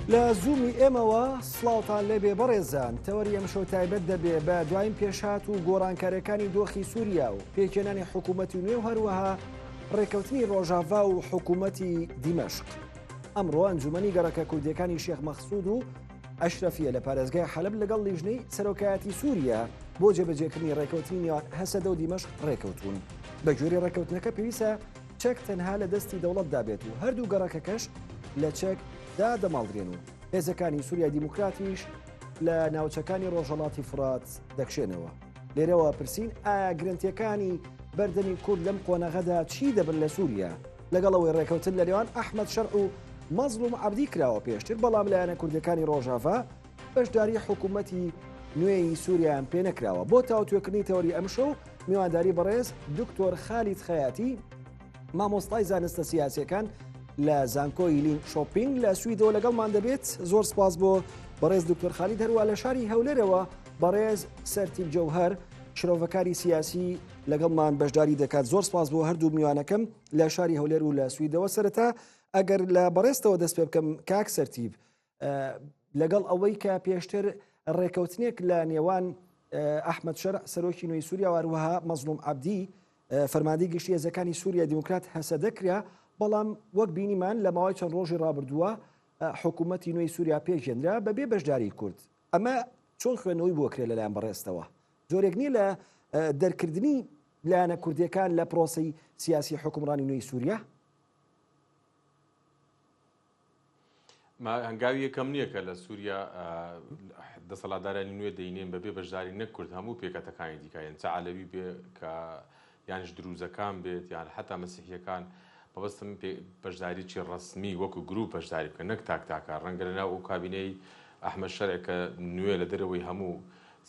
لە زوومی ئێمەوە سڵاوتان لێبێ بەڕێزان تەوەری ئەم شەو تایبەت دەبێ بە دوایین پێشات و گۆڕانکاریەکانی دۆخی سووریا و پێکێنانی حکوومەتی نوێ و هەروەها ڕێکەوتنی ڕۆژاوا و حکوومەتی دیمەشق. ئەمڕۆ ئەنجومەنی گەڕەکە کوردیەکانی شێخ مەخسوود و ئەشرەفیە لە پارێزگای حەلب لەگەڵ لیژنەی سەرۆکایەتی سووریا بۆ جێبەجێکردنی ڕێکەوتنی نێوان هەسەدە و دیمەشق ڕێکەوتون. بە گوێرەی ڕێکەوتنەکە پێویستە چەک تەنها لە دەستی دەوڵەتدا بێت و هەردوو گەڕەکەکەش لە چەک دا دەماڵدرێن و هێزەکانی سووریا دیموکراتیش لە ناوچەکانی ڕۆژهەڵاتی فرات دەکشێنەوە. لێرەوە پرسین ئایا گرنتیەکانی بەردەمی کورد لەم قۆنەغەدا چی دەبن لە سووریا لەگەڵەوەی ڕێکەوتن لە نێوان ئەحمەد شەرع و مەزلوم عەبدی کراوە پێشتر، بەڵام لایەنە کوردەکانی ڕۆژاوا بەشداری حکوومەتی نوێی سووریان پێ نەکراوە. بۆ تاوتوێکردنی تەوەری ئەمشەو میوانداری بەڕێز دکتۆر خالید خەیاتی مامۆستای زانستە سیاسیەکان لە زانکۆی لین شۆپینگ لە سویدەوە لەگەڵمان دەبێت. زۆر سپاس بۆ بەڕێز دکتۆر خالید. هەروە لە شاری هەولێرەوە بەڕێز سەرتیب جەوهەر شرۆڤەکاری سیاسی لەگەڵمان بەشداری دەکات. زۆر سپاس بۆ هەردوو میوانەکەم لە شاری هەولێر و لە سویدەوە. سەرەتا ئەگەر لە بەڕێستەوە دەست پێ بکەم کاک سەرتیب، لەگەڵ ئەوەی کە پێشتر ڕێکەوتنێک لە نێوان ئەحمەد شەرع سەرۆکی نوێی سووریا و هەروەها مەزلوم عەبدی فەرماندەی گشتی هێزەکانی سووریا دیموکرات هەسەدە کرا، بەڵام وەک بینیمان لە ماوەی چەند ڕۆژی ڕابردووە حکوومەتی نوێی سووریا پێشێنرا بەبێ بەشداری کورد. ئەمە چۆن خوێنەوەی بۆ کرێ لەلایەن بەڕێستەوە؟ جۆرێک نیە لە دەرکردنی لایەنە کوردیەکان لە پرۆسەی سیاسی حکومڕانی نوێی سووریا؟ هەنگاوی یەکەم نییە کە لە سووریا دەسەڵاتدارانی نوێ دەینێن بەبێ بەشداری نەکورد هەموو پێکەتەکانی دیکەیان چ عەلەوی بێ کە یانش دروزەکان بێت یان حتا مەسیحیەکان بەبەستم بەشداریی ڕسمی وەکو گروپ بەشداری بکەن، نەک تاکتاکە. ڕەنگە لەناو ئەو کابینەی ئەحمەد شەرع کە نوێ لە دەرەوەی هەموو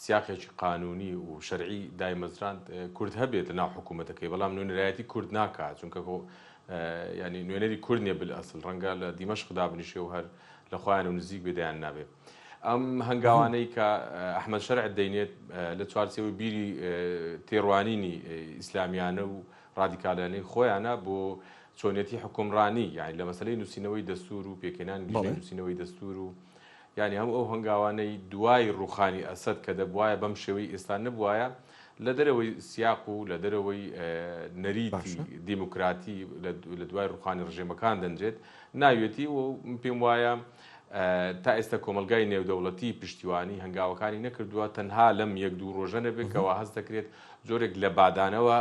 سیاقێکی قانونی و شەرعی دایمەزراند کورد هەبێت لەناو حکوومەتەکەی، بەڵام نوێنەرایەتی کورد ناکات، چونکە ینی نوێنەری کورد نیە بالئەسڵ. ڕەنگە لە دیمەشقدا بنیشێ و هەر لە خۆیان و نزیک بێدایان نابێت. ئەم هەنگاوانەی کە ئەحمەد شەرع دەینێت لە چوارچێوەی بیری تێڕوانینی ئیسلامیانە و ڕادیکالانەی خۆیانە بۆ چۆنیەتی حکومڕانی، یعنی لە مەسەلەی نووسینەوەی دەستور و پێکێنانی لیژنەی نووسینەوەی دەستور و یعنی هەموو ئەو هەنگاوانەی دوای ڕوخانی ئەسەد کە دەبوایە بەم شێوەی ئێستا نەبوایە لە دەرەوەی سیاق و لە دەرەوەی نەریتی دیموکراتی لە دوای ڕوخانی ڕژێمەکان دەنجێت ناوێتی و پێم وایە تا ئێستا کۆمەلگای نێودەوڵەتی پشتیوانی هەنگاوەکانی نەکردووە، تەنها لەم یەک دوو ڕۆژە نەبێت کەوا هەست دەکرێت جۆرێک لە بادانەوە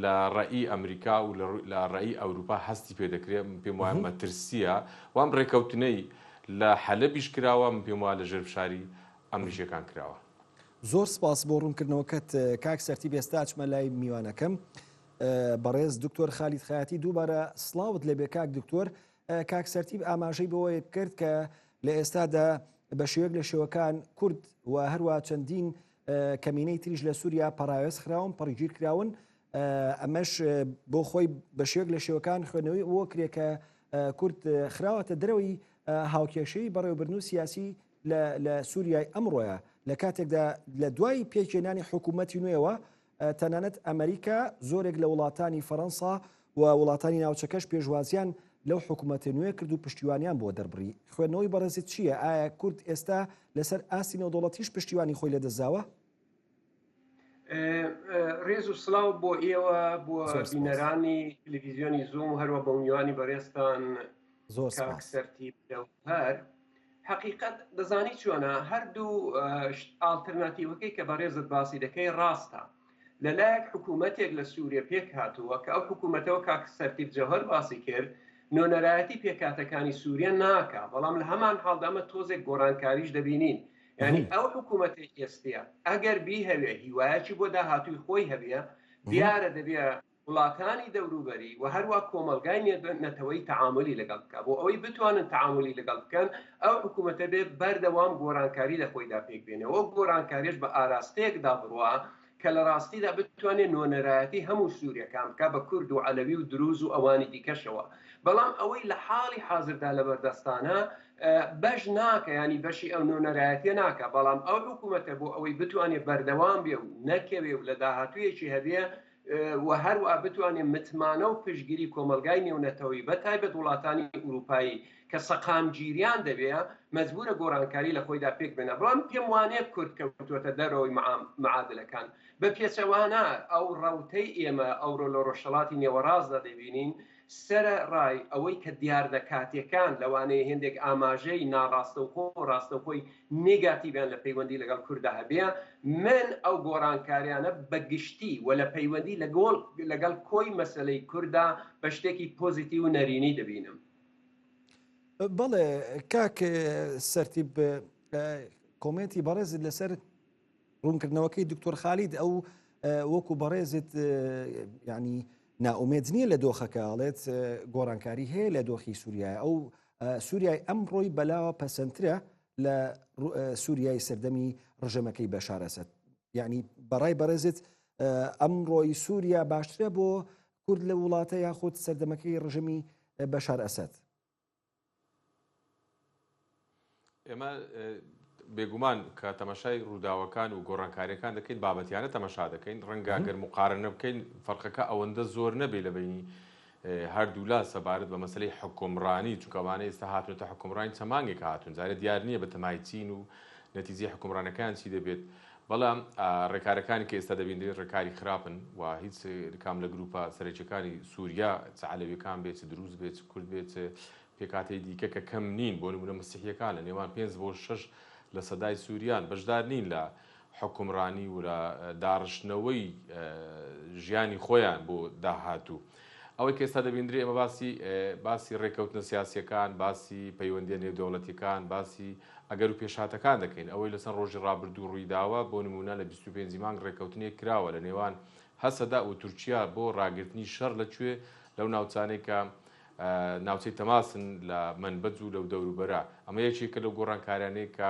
لە ڕێی ئەمریکا و لە ڕێی ئەوروپا هەستی پێ دەکرێت. پێم وایە مەترسیە وام ڕێکەوتنەی لە حەلەبیش کراوە، پێم وایە لە ژێرفشاری ئەمریکیەکان کراوە. زۆر سپاس بۆ ڕوونکردنەوەکەت کاک سەرتیب. ئێستا چمە لای میوانەکەم بەڕێز دکتۆر خالید خەیاتی. دووبارە سڵاوت لێبێ کاک دکتۆر. کاک سەرتیب ئاماژەی بەوەیە کرد کە لە ئێستادا بە شێوەیەک لە شێوەکان کورد و هەروە چەندین کەمینەی تریش لە سووریا پەراوێز خراون پەڕگیر کراون. ئەمەش بۆ خۆی بە شێوەیەک لە شێوەکان خوێنەوەی ئەوە کرێ کە کورد خراوەتە دەرەوەی هاوکێشەی بەڕێوەبردن و سیاسی لە سووریای ئەمڕۆیە، لە کاتێکدا لە دوای پێکێنانی حکوومەتی نوێەوە تەنانەت ئەمریکا زۆرێک لە وڵاتانی فەڕەنسا و وڵاتانی ناوچەکەش پێشوازیان لەو حکوومەتی نوێ کرد و پشتیوانیان بۆ دەربڕی. خوێندنەوەی بەڕێزت چییە؟ ئایا کورد ئێستا لەسەر ئاستی نێودەوڵەتیش پشتیوانی خۆی لەدەستداوە؟ ڕێز و سڵاو بۆ ئێوە، بۆ بینەرانی تەلەڤیزیۆنی زووم، هەروە بە میوانی بەڕێستان کاک سەرتیب جەوهەر. حقیقت دەزانی چۆنە هەردوو ئالتەرناتیڤەکەی کە بەڕێزت باسی دەکەی ڕاستە. لەلایەک حکوومەتێک لە سووریا پێک هاتووە کە ئەو حکوومەتەوە کاک سەرتیب جەوهەر باسی کرد نۆنەرایەتی پێکاتەکانی سووریا ناکا، بەڵام لە هەمان حاڵدا ئەمە تۆزێک گۆڕانکاریش دەبینین. یعنی ئەو حکوومەتی ئێستیا ئەگەر بیهەوێ هیوایەکی بۆ داهاتووی خۆی هەبێ دیارە دەبێ وڵاتانی دەوروبەری و هەروە کۆمەلگای نەتەوەی تەعاملی لەگەڵ بکە. بۆ ئەوەی بتوانن تەعاملی لەگەڵ بکەن ئەو حکوومەتە بێ بەردەوام گۆڕانکاری لە خۆیدا پێک بێنەوە. گۆڕانکاریش بە ئاراستەیەکدا بڕوە کە لە ڕاستیدا بتوانێت نۆنەرایەتی هەموو سووریەکان بکە بە کورد و عەلەوی و دروز و ئەوانی دیکەشەوە. بەڵام ئەوەی لە حاڵی حاضردا لە بەردەستانە بەش ناکە، ینی بەشی ئەو نۆنەرایەتیە ناکە، بەڵام ئەو حکوومەتە بۆ ئەوەی بتوانێت بەردەوام بێ و نەکەوێ و لە داهاتوویەکی هەبێ و هەروە بتوانێت متمانە و پشتگیری کۆمەلگای نێونەتەوەی بەتایبەت وڵاتانی ئوروپایی کە سەقامگیریان دەبێت مەجبورە گۆڕانکاری لە خۆیدا پێک بێنە. بەڵام پێم وانێ کورد کەوتوتە دەرەوەی معادلەکان بە پێچەوانە ئەو ڕەوتەی ئێمە ئەوڕۆ لە ڕۆژهەڵاتی نێوەڕاستدا دەبینین سرە ڕای ئەوەی کە دیاردەکاتیەکان لەوانەیە هێندێک ئاماژەی ناڕاستەوخۆ ڕاستەوخۆی نێگاتیڤیان لە پەیوەندی لەگەڵ کووردا هەبێ من ئەو گۆڕانکاریانە بەگشتی و لە پەیوەندی لەگەڵ کۆی مەسەلەی کووردا بە شتێکی پۆزیتیو و نەرینی دەبینم. بەڵێ کاک سەرتیب کۆمنتی بەڕێزت لەسەر ڕوونکردنەوەکەی دکتۆر خالید ئەو وەکو بەڕێزت ینی ناومێد نییە لە دۆخەکەڵێت گۆڕانکاری هەیە لە دۆخی سووریای ئەو سووریای ئەمڕۆی بەلاوە پەسەندترە لە سووریای سەردەمی ڕژەمەکەی بەشار ئەسەد. یعنی بەڕای بەڕێزت ئەمڕۆی سووریا باشترە بۆ کورد لە وڵاتە یاخود سەردەمەکەی ڕژەمی بەشار ئەسەد؟ ئێمە بێگومان کە تەماشای ڕووداوەکان و گۆڕانکاریەکان دەکەین بابەتیانە تەماشا دەکەین ڕەنگە گەر مقارنە بکەین فەرقەکە ئەوەندە زۆر نەبێ لە بینی هەردوو لا سەبارەت بە مەسلەی حکومڕانی چونکەوانەیە ئێستا هاتوونەتە حکومڕانی چەمانگێک هاتوون زارە دیار نییە بە تەمای چین و نەتیجەی حکومڕانەکان چی دەبێت. بەڵام ڕێکارەکانی کە ئێستا دەبین ڕێکاری خراپن و هیچ کام لە گروپە سەرەکیەکانی سووریا عەلەویەکان بێت دروست بێت کورد بێت پێکاتەی دیکە کە کەم نین بۆ نمونە مەسیحیەکان لە نێوان 5 بۆ 6 لە سەدای سووریان بەشدار نین لە حکومڕانی و لە داڕشتنەوەی ژیانی خۆیان بۆ داهاتوو. ئەوەی کە ئێستا دەبیندرێ ئێمە باسی ڕێکەوتنە سیاسیەکان باسی پەیوەندیە نێودەوڵەتیەکان باسی ئەگەر و پێشاتەکان دەکەین. ئەوەی لەسەر ڕۆژی ڕابردوو ڕوویداوە بۆ نمونە لە 25 مانگ ڕێکەوتنێک کراوە لە نێوان هەسەدا و تورکیا بۆ ڕاگررتنی شەڕ لەکوێ لەو ناوچانەی کە ناوچەی تەماسن لە منبەج و لەو دەوروبەرە. ئەمە یەکێکە لەو گۆڕانکاریانەیە کە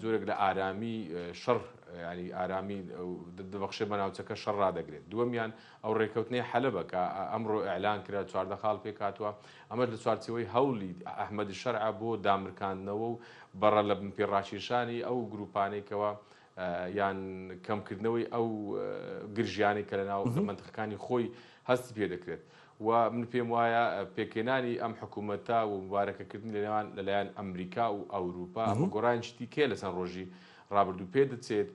جۆرێک لە ئارامی شەڕ ینی ئارامی دەبەخشێ بە ناوچەکە شەڕ ڕادەگرێت. دووەمیان ئەو ڕێکەوتنەی حەلەبە کە ئەمڕۆ ئەعلان کرا 14 خاڵ پێک هاتووە. ئەمە لە چوارچەوەی هەوڵی ئەحمەدی شەرع بۆ دامرکاندنەوە و بەڕە لە پێڕاشێشانی ئەو گروپانێکەوە یان کەمکردنەوەی ئەو گرژیانی کە لە ناو منتەقەکانی خۆی هەستی پێ دەکرێت. و من پێم وایە پێکێنانی ئەم حکوومەتە و مبارەکەکردنی لەلایەن ئەمریکا و ئەوروپا ئەمە گۆڕانشتی کێ لەسەر ڕۆژی ڕابردوو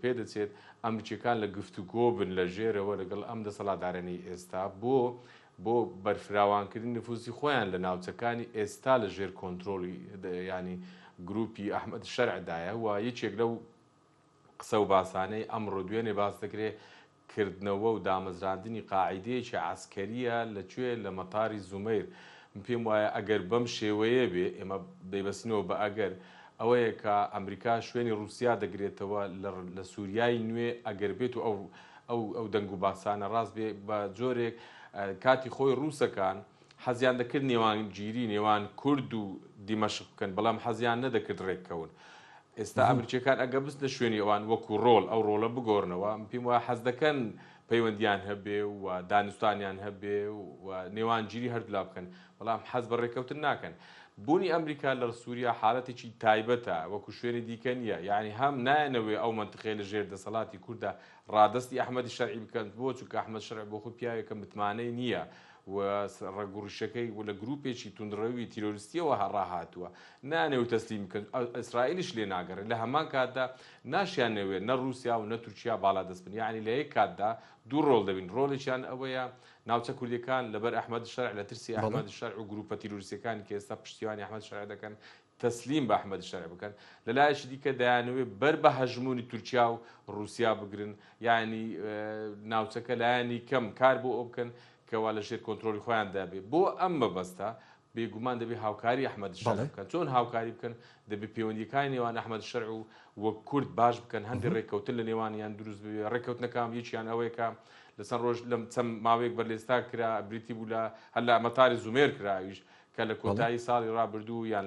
پێدەچێت ئەمریکیەکان لە گفتوگۆ بن لە ژێرەوە لەگەڵ ئەم دەسەڵاتدارانەی ئێستا بۆ بەرفراوانکردن نفوسی خۆیان لە ناوچەکانی ئێستا لە ژێر کۆنتترۆلی ینی گروپی ئەحمەد شەرعدایە و یەکێک لەو قسە و باسانەی ئەمڕۆ دوێنێ باس دەکرێت کردنەوە و دامەزراندنی قاعیدەیەکی عسکەریە لەکوێ لە مەتاری زومەیر. پێم وایە ئەگەر بەم شێوەیە بێ ئێمە دەیبەستنەوە بە ئەگەر ئەوەیە کە ئەمریکا شوێنی رووسیا دەگرێتەوە لە سووریای نوێ ئەگەر بێت و ئەو دەنگ و باسانە ڕاست بێ بە جۆرێک کاتی خۆی رووسەکان حەزیان دەکرد نێوانگیری نێوان کورد و دیمەشق بکەن بەڵام حەزیان نەدەکرد ڕێککەون. ئێستا ئەمریکیەکان ئەگە بست لە شوێنی ئەوان وەکو ڕۆڵ ئەو ڕۆڵە بگۆڕنەوە پێم وایە حەز دەکەن پەیوەندیان هەبێ و دانوستانیان هەبێ و نێوانگیری هەردوولا بکەن بەڵام حەز بە ڕێکەوتن ناکەن. بوونی ئەمریکا لە سووریا حالەتێکی تایبەتە وەکو شوێنی دیکە نییە یعنی هەم نایەنەوەی ئەو منتقەی لە ژێر دەسەڵاتی کووردا ڕادستی ئەحمەدی شەرعی بکەن بۆ چونکە ئەحمەد شەرع بۆ خۆی پیاوێکە متمانەی نییە و ڕەگوڕشەکەی و لە گروپێکی توندڕەوی تیرۆریستیەوە هەڕاهاتووە نانەوە تەسلیم بکەن. ئیسرائیلیش لێ ناگەڕێت لە هەمان کاتدا ناشیانەوێت نە رووسیا و نە تورکیا باڵا دەست بن یعنی لە یەک کاتدا دوو ڕۆڵ دەبین ڕۆڵێکیان ئەوەیە ناوچە کوردیەکان لەبەر ئەحمەد شەرع لە ترسی ئەحمەد شەرع و گروپە تیرۆریستیەکانی کە ئێستا پشتیوانی ئەحمەد شەرع دەکەن تەسلیم بە ئەحمەد شەرع بکەن. لە لایەکی دیکە دەیانەوێت بەر بە هەژمونی تورکیا و رووسیا بگرن یعنی ناوچەکە لایەنی کەم کار بۆ ئەو بکەن کەوا لە ژێر کۆنتترۆلی خۆیان دابێ. بۆ ئەم مەبەستە بێگومان دەبێت هاوکاری ئەحمەد شەرع بکەن. چۆن هاوکاری بکەن؟ دەبێت پەیوەندیەکانی نێوان ئەحمەد شەرع و وەک کورد باش بکەن هەندێک ڕێککەوتن لە نێوانیان دروست بێ. ڕێککەوتنەکان یەکیان ئەوەیە لەسەر ڕۆژ لەم چەند ماوەیەک بەرلێستا کرا بریتی بوو لە هەر لە مەتاری زومێر کراویش کە لە کۆتایی ساڵی ڕابردوو یان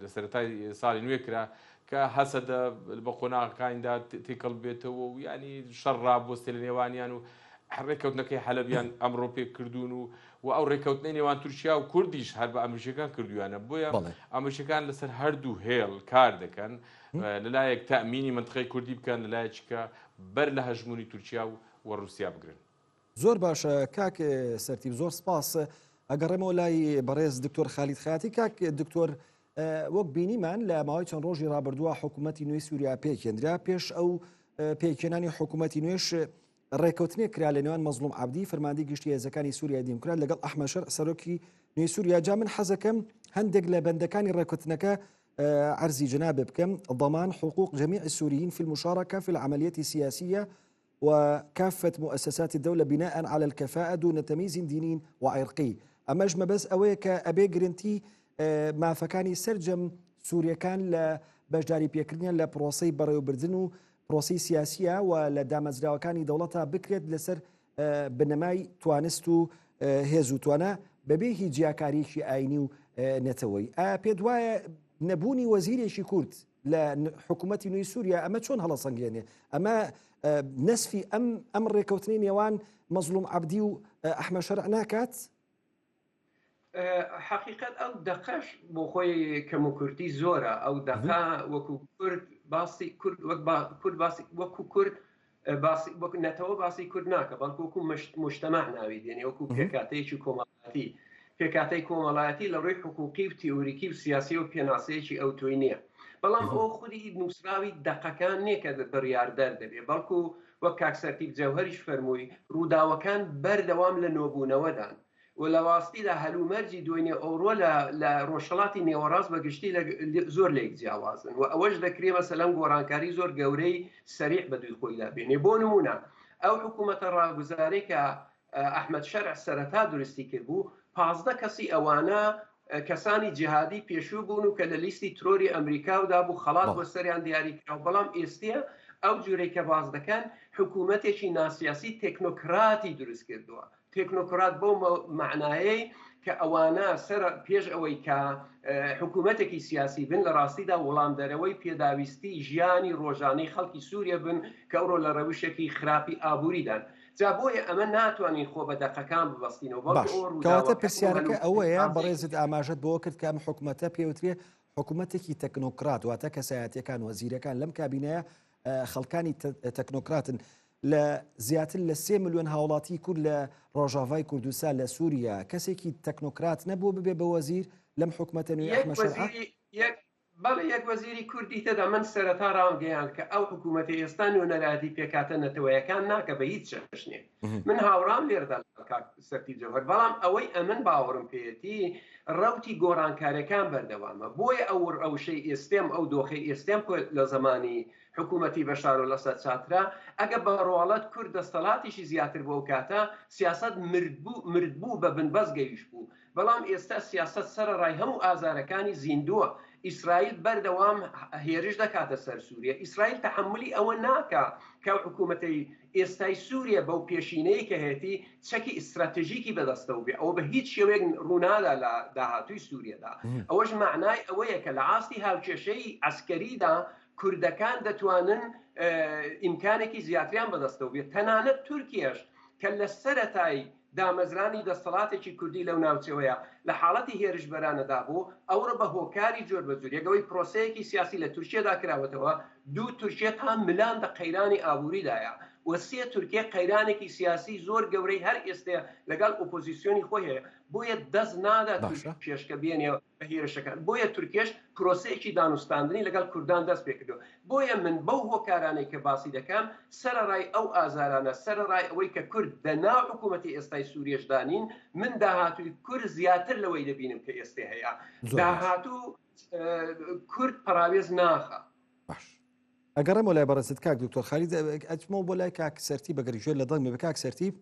لە سەرەتای ساڵی نوێ کرا کە هەسەدە بە قۆناغەکانیدا تێکەڵ بێتەوە و ینی شەڕ ڕابوەستێ لە نێوانیان و ڕێککەوتنەکەی حەلەبیان ئەمڕۆ پێ کردوون و ئەو ڕێککەوتنەی نێوان تورکیا و کوردیش هەر بە ئەمریکیەکان کردویانە بۆیە ئەمریکیەکان لەسەر هەردوو هێڵ کار دەکەن لەلایەک تەمینی منتقەی کوردی بکەن لەلایەکە بەر لە هەژمونی تورکیا و رووسیا بگرن. زۆر باشە کاک سەرتیب، زۆر سپاس. ئەگەڕێمەوە لای بەڕێز دکتۆر خالید خاتی. کاک دکتۆر، وەک بینیمان لە ماوەی چەند ڕۆژی ڕابردووە حکوومەتی نوێی سووریا پێکێنرا. پێش ئەو پێکێنانی حکوومەتی نوێش ڕێکەوتنێ کرا لە نێوان مەزلوم عەبدی فەرماندەی گشتی هێزەکانی سووریای دیموکرات لەگەڵ ئەحمەد شەرع سەرۆکی نوێی سووریا. جا من حەزەکەم هەندێک لە بەندەکانی ڕێکەوتنەکە عرضي جنابه بكم ضمان حقوق جميع السوريين في المشاركة في العمليات السياسية وكافة مؤسسات الدولة بناء على الكفاءة دون تمييز ديني وعرقي. أما جمع بس أويك أبي جرنتي ما فكاني سرجم سوريا كان لبجداري بيكرنيا لبروسي بريو بردنو بروسي سياسية ولدامزراوة كاني دولتها بكرت لسر بنماي توانستو هێزوو توانە بەبێ هیچ جیاکاریشی ئاینی و نەتەوەی. پێ وایە نەبوونی وەزیرێکی کورد لە حکوومەتی نوێی سووریا ئەمە چۆن هەڵەسەنگێنێ؟ ئەمە نەسفی ئەم ڕێکەوتنی نێوان مەزلوم عەبدی و ئەحمەد شەرع ناکات؟ حقیقت ئەو دەقەش بۆ خۆی کەم و کورتی زۆرە. ئەو دەقا وەکو کورد باسی کورد وەکو کورد وەکو نەتەوە باسی کورد ناکە، بەڵکو وەکو مجتەمع ناوی دێنێ، وەکو پێکاتەیەکی کۆمەڵایەتی. پێکاتەی کۆمەڵایەتی لە ڕووی حقوقی و تیۆریکی و سیاسی و پێناسەیەکی ئەو توی نییە. بەڵام ئەو خودی نووسراوی دەقەکان نییە کە بڕیاردەر دەبێ، بەڵکو وەک کاک سەرتیب جەوهەریش فەرمووی ڕووداوەکان بەردەوام لە نۆبوونەوەدان و لە واستیدا هەلومەرجی دوێنێ ئەوڕۆ لە ڕۆژهەڵاتی نێوەڕاست بەگشتی زۆر لێک جیاوازن و ئەوەش دەکرێ مەسەلەن گۆڕانکاری زۆر گەورەی سەریع بە دووی خۆی دابێنێ. بۆ نمونە ئەو حکوومەتە ڕاگوزارەی کە ئەحمەد شەرع سەرەتا درستی کرد بوو، 15 کەسی ئەوانە کەسانی جیهادی پێشوو بوون و کە لە لیستی ترۆری ئەمریکاودا بوو خەڵات بۆ سەریان دیاریکراوە. بەڵام ئێستە ئەو جورەی کە باز دەکەن حکوومەتێکی ناسیاسی تێکنۆکراتی دروست کردووە. تێکنۆکرات بۆ معنایەی کە ئەوانە سەر پێش ئەوەی کە حکوومەتێکی سیاسی بن لە ڕاستیدا وەڵامدەرەوەی پێداویستی ژیانی ڕۆژانەی خەڵکی سووریا بن کە ئەوڕۆ لە ڕەوشێکی خراپی ئابووریدان. جا بۆیە ئەمە ناتوانین خۆ بە دەقەکان ببەستینەوە. کەواتە پرسیارەکە ئەوەیە بەڕێزت ئاماژەت بۆ کرد کە ئەم حکوومەتە پێوترێ حکوومەتێکی تەکنۆکرات، واتە کەسایەتیەکان وەزیرەکان لەم کابینەیە خەڵکانی تەکنۆکراتن. لە زیاتر لە 3 ملیۆن هاوڵاتی کورد لە ڕۆژاوای کوردستان لە سووریا کەسێکی تەکنۆکرات نەبوو ببێ بە وەزیر لەم حکوومەتە نوێی ئەحمەد شەرع؟ بەڵێ یەک وەزیری کوردی تێدا من سەرەتا ڕامگەیان کە ئەو حکوومەتی ئێستا نوێنەرادی پێکاتە نەتەوەیەکان ناکە بە هیچ شەشنێ. من هاوڕام لێردا سەرتی جەوهەر، بەڵام ئەوەی ئەمن باوەڕم پێێتی ڕەوتی گۆڕانکاریەکان بەردەوامە. بۆیە ئەو شەی ئێستێم ئەو دۆخی ئێستێم لە زمانی حکوومەتی بەشار و لەسەد چاترا ئەگە بە ڕۆڵەت کورد دەستەڵاتیشی زیاتر بۆ کاتە سیاست مردبوو بە بنبەست گەیشت بوو. بەڵام ئێستا سیاست سەرڕای هەموو ئازارەکانی زیندووە. ئیسرائیل بەردەوام هێرش دەکاتە سەر سووریا. ئیسرائیل تەحملی ئەوە ناکە کە حکوومەتی ئێستای سووریا بەو پێشینەی کە هێتی چەکی ئستراتژیکی بەدەستەوە بێ. ئەوە بە هیچ شێوەیەک ڕوونادا لە داهاتووی سووریادا. ئەوەش معنای ئەوەیە کە لە ئاستی هاوکێشەی عەسکەریدا کوردەکان دەتوانن ئیمکانێکی زیاتریان بەدەستەوە بێت. تەنانەت تورکیەش کە لە سەرەتای دامەزرانی دەستەڵاتێکی کوردی لەو ناوچەوەیە لە حاڵەتی هێرشبەرانەدا بوو، ئەوڕە بە هۆکاری جۆر بەجۆر یەکەوەی پرۆسەیەکی سیاسی لە تورکیەدا کراوەتەوە. 2 تورکیە تا ملان دە قەیرانی ئابووریدایە و 3 تورکیە قەیرانێکی سیاسی زۆر گەورەی هەر ئێستا لەگەڵ ئۆپۆزیسیۆنی خۆی هەیە. بۆیە دەست نادا پێشکە بێنێ بە هێرشەکان. بۆیە تورکیش پرۆسەیەکی دانوستاندنی لەگەڵ کوردان دەست پێ کردو. بۆیە من بەو هۆکارانەی کە باسی دەکەم سەرڕای ئەو ئازارانە، سەرڕای ئەوەی کە کورد لە ناو حکوومەتی ئێستای سووریەشدانین، من داهاتووی کورد زیاتر لەوەی دەبینم کە ئێستا هەیە. داهاتوو کورد پەراوێز ناخە. ئەگەڕێمەوە لای بەڕێزت کاک دکتۆر خالید، ئەچمەوە بۆ لای کاک سەرتیب بەگەریژێر لە دڵمێ بە کاک سەرتیب.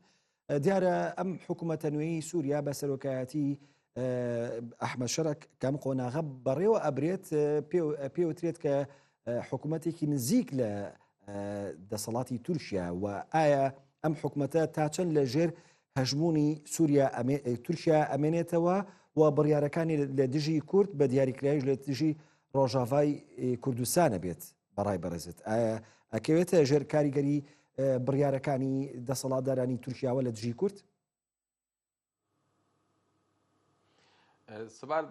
دیارە ئەم حکوومەتە نوێی سووریا بە سەرۆکایەتی ئەحمەد شەرع کەم قۆناغە بەڕێوە ئەبرێت پێوترێت کە حکوومەتێکی نزیک لە دەسەڵاتی تورکیا و ئایا ئەم حکوومەتە تا چەند لە ژێر هەژمونی تورکیا ئەمێنێتەوە و بڕیارەکانی لە دژی کورد بە دیاریکرایش لە دژی ڕۆژاوای کوردستانە بێت؟ بەڕای بەڕێزت ئایا ئەکەوێتە ژێر کاریگەری بڕیارەکانی دەسەڵاتدارانی تورکیاوە لە دژی کورد؟ سەبار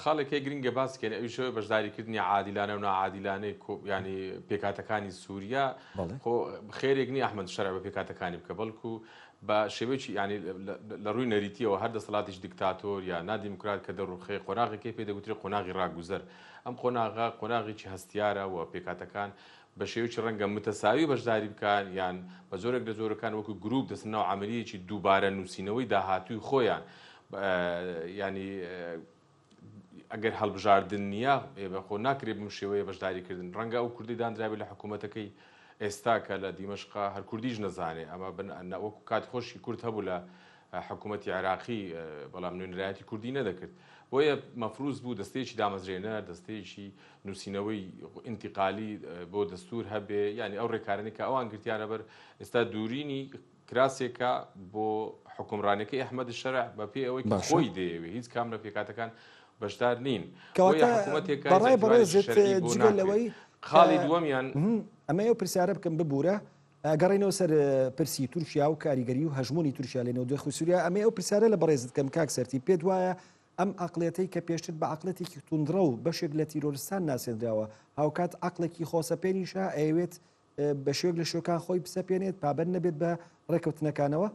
خاڵێکی گرنگە باسکەن ئەویشەوە بەشداریکردنی عادیلانە و ناعادیلانەی ینی پێکاتەکانی سووریا خێرێک نی ئەحمەد شەرع بە پێکاتەکانی بکە، بەڵکو بە شێوەیەکی ینی لە ڕووی نەریتیەوە هەر دەسەڵاتیش دیکتاتۆر یا نادیموکرات کە دەڕوخێ قۆناغێکی پێ دەگوترێت قۆناغی ڕاگوزەر ئەم قۆناغێکی هەستیارە و پێکاتەکان بە شێوەیەکی ڕەنگە متەساوی بەشداری بکەن یان بە زۆرێک لە زۆرەکان وەکو گروپ دەستن ناو عملیەکی دووبارە نووسینەوەی داهاتووی خۆیان ینی ئەگەر هەڵبژاردن نییە بەخۆ ناکرێت بم شێوەیە بەشداریکردن ڕەنگە ئەو کوردی دانرابێت لە حکوومەتەکەی ئێستا کە لە دیمەشقا هەر کوردیش نەزانێ ئەمە وەکو کات خۆشی کورد هەبوو لە حکوومەتی عێراقی بەڵام نوێنەرایەتی کوردی نەدەکرد بۆیە مەفروض بوو دەستەیەکی دامەزرێنە دەستەیەکی نووسینەوەی ئینتیقالی بۆ دەستور هەبێ ینی ئەو ڕێکارانەی کە ئەوان گرتیانە بەر ئێستا دوورینی کراسێکە بۆ حکومڕانەکەی ئەحمەد شەرع بە پێی ئەوەی خۆی دەیەوێ هیچ کام لە پێکاتەکان بەشدار نین بەڕای بەڕێزت جگەل لەوەی خاڵی دووەمیان ئەمە ئەو پرسیارە بکەم ببوورە گەڕینەوە سەر پرسی تورکیا و کاریگەری و هەژمونی تورکیا لێنەوە دوێخی سووریا ئەمە ئەو پرسیارە لە بەڕێزت کەم کاک سەرتی پێت وایە ئەم عقلێتەی کە پێشتر بە عقلەتێکی توندڕە و بەشێک لە تیرۆریستان ناسێنراوە هاوکات عقلێکی خۆسەپێنیشە ئەوێت بە شێک لە شوێکان خۆی بسەپێنێت پابەر نەبێت بە ڕێکەوتنەکانەوە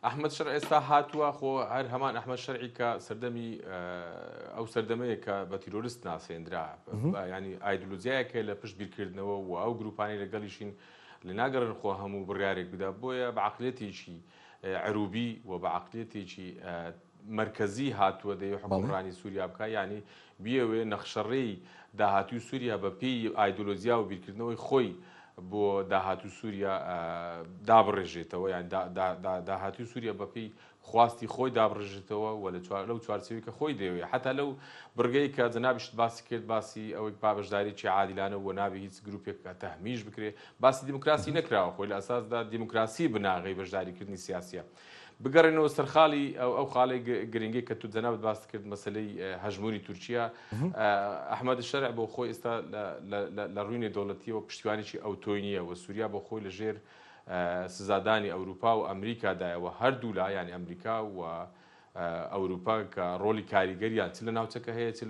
ئەحمەد شەرع ئێستا هاتووە خۆ هەر هەمان ئەحمەد شەرعی کە سەردەمی ئەو سەردەمەیە کە بە تیرۆریست ناسێنرا ینی ئایدۆلۆژیایەکە لە پشت بیرکردنەوە و ئەو گروپانی لەگەڵیشین لە ناگەڕن خۆ هەموو بڕیارێک بدا بۆیە بە عقلێتێکی عروبی و بە عقلێتێکی مرکزی هاتووە دەیە حکومڕانی سووریا بکە ینی بیەوێ نەخشەڕێی داهاتووی سووریا بە پێی ئایدۆلۆژیا و بیرکردنەوەی خۆی بۆ داهاتوو سووریا دابڕێژێتەوە یان داهاتوی سووریا بەپی خواستی خۆی دابڕژێتەوە و لەو چوارچێوی کە خۆی دەوێت حتا لەو بڕگەی کە جەنابیشت باسی کرد باسی ئەوەی بابەشداریی عادیلانە و نابێت هیچ گروپێک کە تەحمیش بکرێت باسی دیموکراسی نەکراوە خۆی لە ئەساسدا دیموکراسی بناغی بەشداریکردنی سیاسیە بگەڕێنەوە سەرخاڵی ئەو خاڵی گرنگی کە تو جەنابەت باس کرد مەسلەی هەژموری تورکیا ئەحمەد شەرع بۆ خۆی ئێستا لە ڕووی دەوڵەتیەوە پشتیوانێکی ئەوتۆی نییە و سووریا بۆ خۆی لەژێر سزادانی ئەوروپا و ئەمریکادایەوە هەردوو لا ینی ئەمریکا و ئەوروپا کە ڕۆلی کاریگەریان چ لە ناوچەکە هەیە چ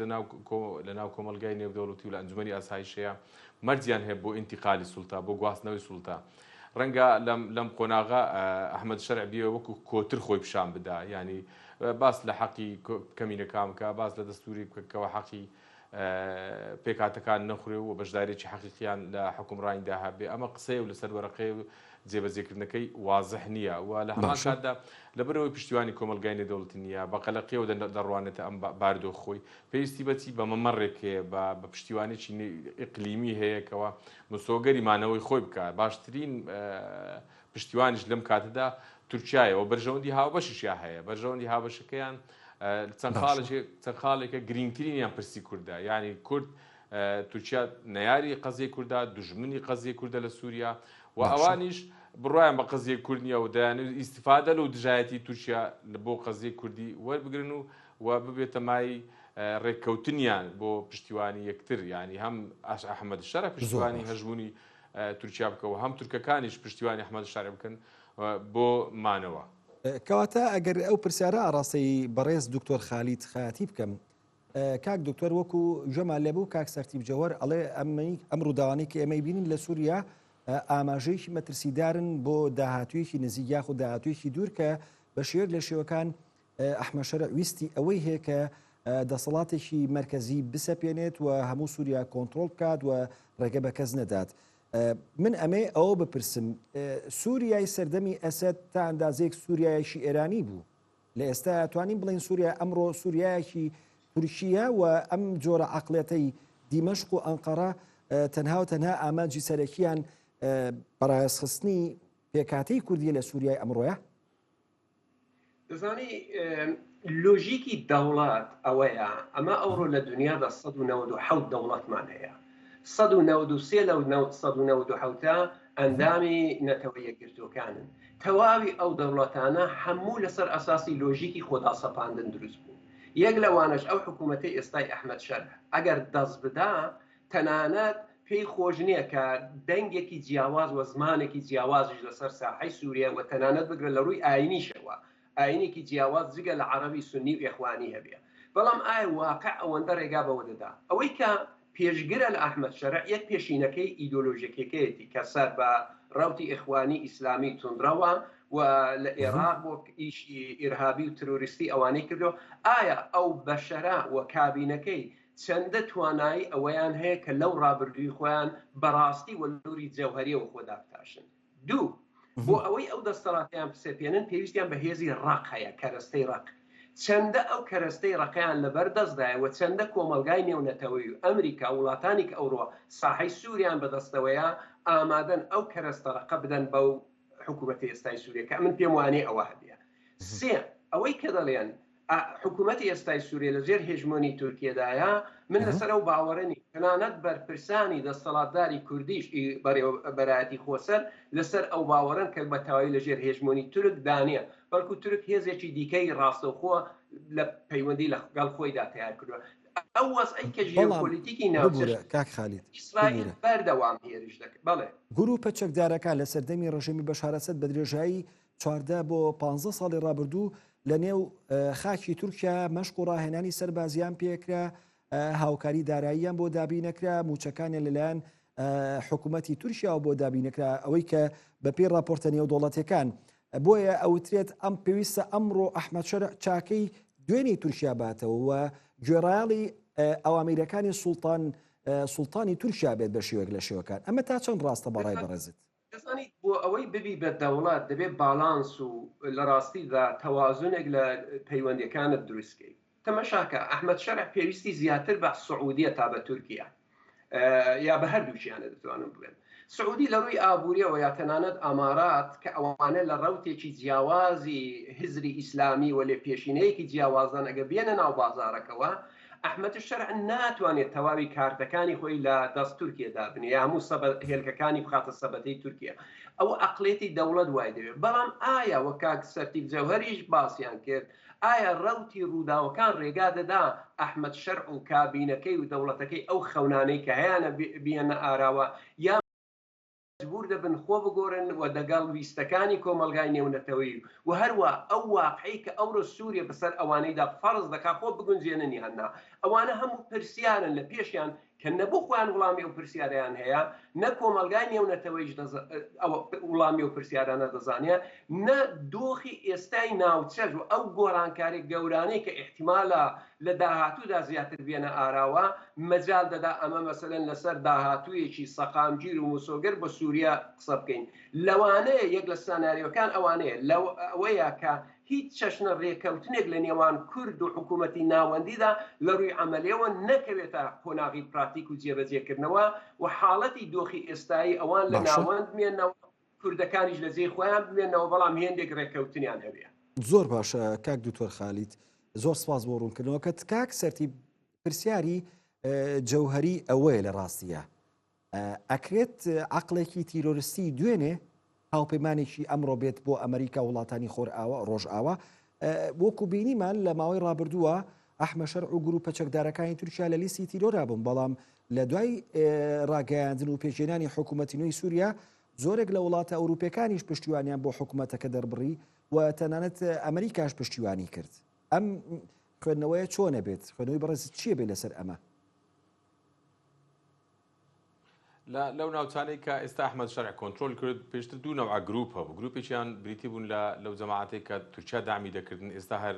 لە ناو کۆمەلگای نێودەوڵەتی و لە ئەنجومەنی ئاسایشەیە مەرجیان هەیە بۆ ئینتیقالی سوڵتا بۆ گواستنەوەی سوڵتا ڕەنگە لەم قۆناغا ئەحمەد شەرع بیەوە وەکو کۆتر خۆی پیشان بدا ینی باس لە حەقی کەمینەکان بکە باس لە دەستوری بکەوە حەقی پێکاتەکان نەخورێ و بەشدارێکی حەقیقیان لە حکومڕانیدا هەبێ ئەمە قسەیە و لەسەر وەرەقەی و جێبەجێکردنەکەی وازح نییە و لە هەمان کاتدا لەبەرەوەی پشتیوانی کۆمەلگای نێودەوڵەتی نییە بە قەلەقیەوە دەڕوانێتە ئەم باردۆ خۆی پێویستی بەچی بە مەمەڕێک هەیە بە پشتیوانێکی ئیقلیمی هەیەکەوە مسۆگەری مانەوەی خۆی بکە باشترین پشتیوانیش لەم کاتەدا تورکیایەوە بەرژەوەندی هاوبەشیشیا هەیە بەرژەوەندی هاوبەشەکەیان چەند خاڵێکە گرنگترینیان پرسی کووردە یعنی کورد تورکیا نەیاری قەزیە کووردا دوژمنی قەزیە کووردە لە سووریا و ئەوانیش بڕایان بە قەزیە کوردنیە و دەیانێت ئیسیفادە لەو دژایەتی تورکیا بۆ قەزیە کوردی وەربگرن و ببێتە مای ڕێککەوتنیان بۆ پشتیوانی یەکتر ینی هەم ئەحمەد شەرع پشتیوانی هەژمونی تورکیا بکەوە هەم تورکەکانیش پشتیوانی ئەحمەد شەرع بکەن بۆ مانەوە کەواتە ئەگەر ئەو پرسیارە ئاڕاستەی بەڕێز دکتۆر خالید خاتی بکەم کاک دکتۆر وەکو ژەمان لێبوو کاک سەرتیب جەوەر ئەڵێ ئەم ڕووداوانەی کە ئێمەی بینین لە سووریا ئاماژەیەکی مەترسیدارن بۆ داهاتوویەکی نزیک یاخود داهاتوویەکی دوور کە بە شێر لە شێوەکان ئەحمەد شەرع ویستی ئەوەی هەیە کە دەسەڵاتێکی مرکزی بسەپێنێت و هەموو سووریا کۆنتترۆل بکات و ڕێگە بە کەس نەدات. من ئەمێ ئەوە بپرسم سووریای سەردەمی ئەسەد تا ئەندازەیەک سووریایەکی ئێرانی بوو لە ئێستا توانین بڵین سووریا ئەمڕۆ سووریایەکی تورکیە و ئەم جۆرە عقلێتەی دیمەشق و ئەنقەرە تەنها و تەنها ئامانجی سەرەکیان بەڕاستخستنی پێکاتەی کوردیە لە سووریای ئەمڕۆیە دەزانی لۆژیکی دەوڵات ئەوەیە ئەمە ئەوڕۆ لە دنیادا 1970 دەوڵەتمان هەیە 1993 لەو 1970 ئەندامی نەتەوە یەکگرتوەکانن تەواوی ئەو دەوڵەتانە هەموو لەسەر ئەساسی لۆژیکی خۆدا سەپاندن دروست بوو یەک لەوانش ئەو حکوومەتەی ئێستای ئەحمەد شەرع ئەگەر دەست بدا تەنانەت پێی خۆش نییە کە دەنگێکی جیاواز و زمانێکی جیاوازش لەسەر ساحەی سووریا و تەنانەت بگرە لە ڕووی ئاینیشەوە ئاینێکی جیاواز جگە لە عەرەبی سونی و ئێخوانی هەبێ بەڵام ئایا واقع ئەوەندە ڕێگا بەوە دەدا ئەوەی کە پێشگرە لە ئەحمەد شەرع یەک پێشینەکەی ئیدۆلۆژیەکەیەتی کە سەر بە ڕوتی ئیخوانی ئیسلامی تونندڕەوە و لە عێراق بۆ ئیشی ئیرهابی و تروریستی ئەوانەی کردو. ئایا ئەو بەشەرا و کابینەکەی چەندە توانایی ئەوەیان هەیە کە لەو ڕابردووی خۆیان بەڕاستی وەلووری جەوهەریەوە خۆدا بتاشن؟ دوو، بۆ ئەوەی ئەو دەستەڵاتیان پسەپێنن پێویستیان بە هێزی ڕق هەیە، کەرەستەی ڕق. چەندە ئەو کەرەستەی ڕقیان لەبەردەستدایە و چەندە کۆمەلگای نێونەتەوەی و ئەمریکا وڵاتانی کە ئەوڕۆ ساحەی سووریان بەدەستەوەیە ئامادەن ئەو کەرەستە ڕقە بدەن بەو حکوومەتی ئێستای سووریا کە من پێم وانێ ئەوە هەبێ. سێ، ئەوەی کە دەڵێن حکوومەتی ئێستای سووریا لەژێر هێژمۆنی تورکیەدایە، من لەسەر ئەو باوەڕنی تەنانەت بەرپرسانی دەسەڵاتداری کوردیش بەرایەتی خۆسەر لەسەر ئەو باوەڕن کە بە تەواوی لەژێر هێژمۆنی تورک دانیە، بەڵکو تورک هێزێکی دیکەی ڕاستەوخۆ لە پەیوەندی لەگەڵ خۆیدا تیار کردووە. ئەو وەزعی کە ژیۆپۆلیتیکی ناوچەش کاک خالید ئیسرائیل بەردەوام هێرش دەکات. بەڵێ گروپە چەکدارەکان لە سەردەمی ڕژێمی بەشار ئەسەد بە درێژایی 14 بۆ 15 ساڵی ڕابردوو لە نێو خاکی تورکیا مەشق و ڕاهێنانی سەربازیان پێکرا، هاوکاری داراییان بۆ دابینەکرا، موچەکانیان لەلایەن حکوومەتی تورکیا بۆ دابینەکرا، ئەوەی کە بە پێی راپۆرتە نێودوڵەتیەکان. بۆیە ئەوترێت ئەم پێویستە ئەمڕۆ ئەحمەد شەرع چاکەی دوێنێ تورکیا باتەوە و گوێڕایاڵی ئەوامێرەکانی سوڵتانی تورکیا بێت بە شێوەیەک لە شێوەکان. ئەمە تا چەند ڕاستە بەڕای بەڕێزت؟ دەزانیت بۆ ئەوەی ببی بە دەوڵات دەبێت باڵانس و لە ڕاستیدا تەوازونێک لە پەیوەندیەکانت دروستکەی. تەمەشاکە ئەحمەد شەرع پێویستی زیاتر بە سعودیە تا بە تورکیا یا بە هەردووچیانە دەتوانن بڵێن. سعودی لە ڕووی ئابوووریەوە یا تەنانەت ئامارات کە ئەوانە لە ڕەوتێکی جیاوازی هزری ئیسلامی و لێ پێشینەیەکی جیاوازان ئەگە بێنە ناو بازارەکەەوە، ئەحمەد شەرع ناتوانێت تەواوی کارتەکانی خۆی لە دەست تورکیەدا بنێ یا هەموو هێلکەکانی بخاتە سەبەتەی تورکیا. ئەو عەقڵێتی دەوڵەت وای دەوێت. بەڵام ئایا وە کاک سەرتیب جەوهەریش باسییان کرد، ئایا ڕەوتی ڕووداوەکان ڕێگا دەدا ئەحمەد شەرع و کابینەکەی و دەوڵەتەکەی ئەو خەونانەی کە هەیەە بێنە ئاراوە یا مجبور دەبن خۆ بگۆڕن و دەگەڵ ویستەکانی کۆمەلگای نێونەتەوەی و هەروە ئەو واقعی کە ئەوڕۆ سووریا بەسەر ئەوانەیدا فەرز دەکات خۆ بگونجێننی هەننا. ئەوانە هەموو پرسیارن لە پێشیان کە نەبوو خۆیان وڵامی ئەو پرسیاریان هەیە، نە کۆمەلگای نێونەتەوەیش وڵامی ئەو پرسیارانە دەزانێت، نە دۆخی ئێستای ناوچەژ و ئەو گۆڕانکاری گەورانەی کە احتیمالە لە داهاتوودا زیاتر بێنە ئاراوە مەجال دەدا ئەمە مەسەلەن لەسەر داهاتوویەکی سەقامگیر و مسۆگەر بە سووریا قسە بکەین. لەوانەیە یەک لە سەناریۆکان ئەوانەیە ئەوەیە کە هیچ چەشنە ڕێکەوتنێک لە نێوان کورد و حکوومەتی ناوەندیدا لە ڕووی عملیەوە نەکەوێتە قۆناغی پراتیک و جێبەجێکردنەوە و حاڵەتی دۆخی ئێستایی ئەوان لە ناوەند مێنەوە کوردەکانیش لە جێی خۆیان بمێنەوە، بەڵام هێندێک ڕێکەوتنیان هەبێ. زۆر باشە کاک دوکتۆر خالید، زۆر سپاس بۆ ڕوونکردنەوە کە کاک سەرتیب پرسیاری جەوهەری ئەوەیە لە ڕاستیە ئەکرێت عەقڵێکی تیرۆریستی دوێنێ هاوپەیمانێکی ئەمڕۆ بێت بۆ ئەمریکا وڵاتانی خۆرئاوە ڕۆژئاوە. وەکو بینیمان لە ماوەی ڕابردووە ئەحمەد شەرع و گروپە چەکدارەکانی تورکیا لە لیستی تیرۆرا بوون، بەڵام لە دوای ڕاگەیاندن و پێشێنانی حکوومەتی نوێی سووریا زۆرێک لە وڵاتە ئەوروپیەکانیش پشتیوانیان بۆ حکوومەتەکە دەربڕی و تەنانەت ئەمریکاش پشتیوانی کرد. ئەم خوێندنەوەیە چۆنە بێت؟ خوێندنەوەی بەڕێزت چییە بێت لەسەر ئەمە؟ لەو ناوچانەی کە ئێستا ئەحمەد شەرع کۆنترۆل کرد پێشتر دوو نەوع گروپ هەبوو. گروپێکیان بریتی بوون لەو جەماعەتێک کە تورکیا دامی دەکردن، ئێستا هەر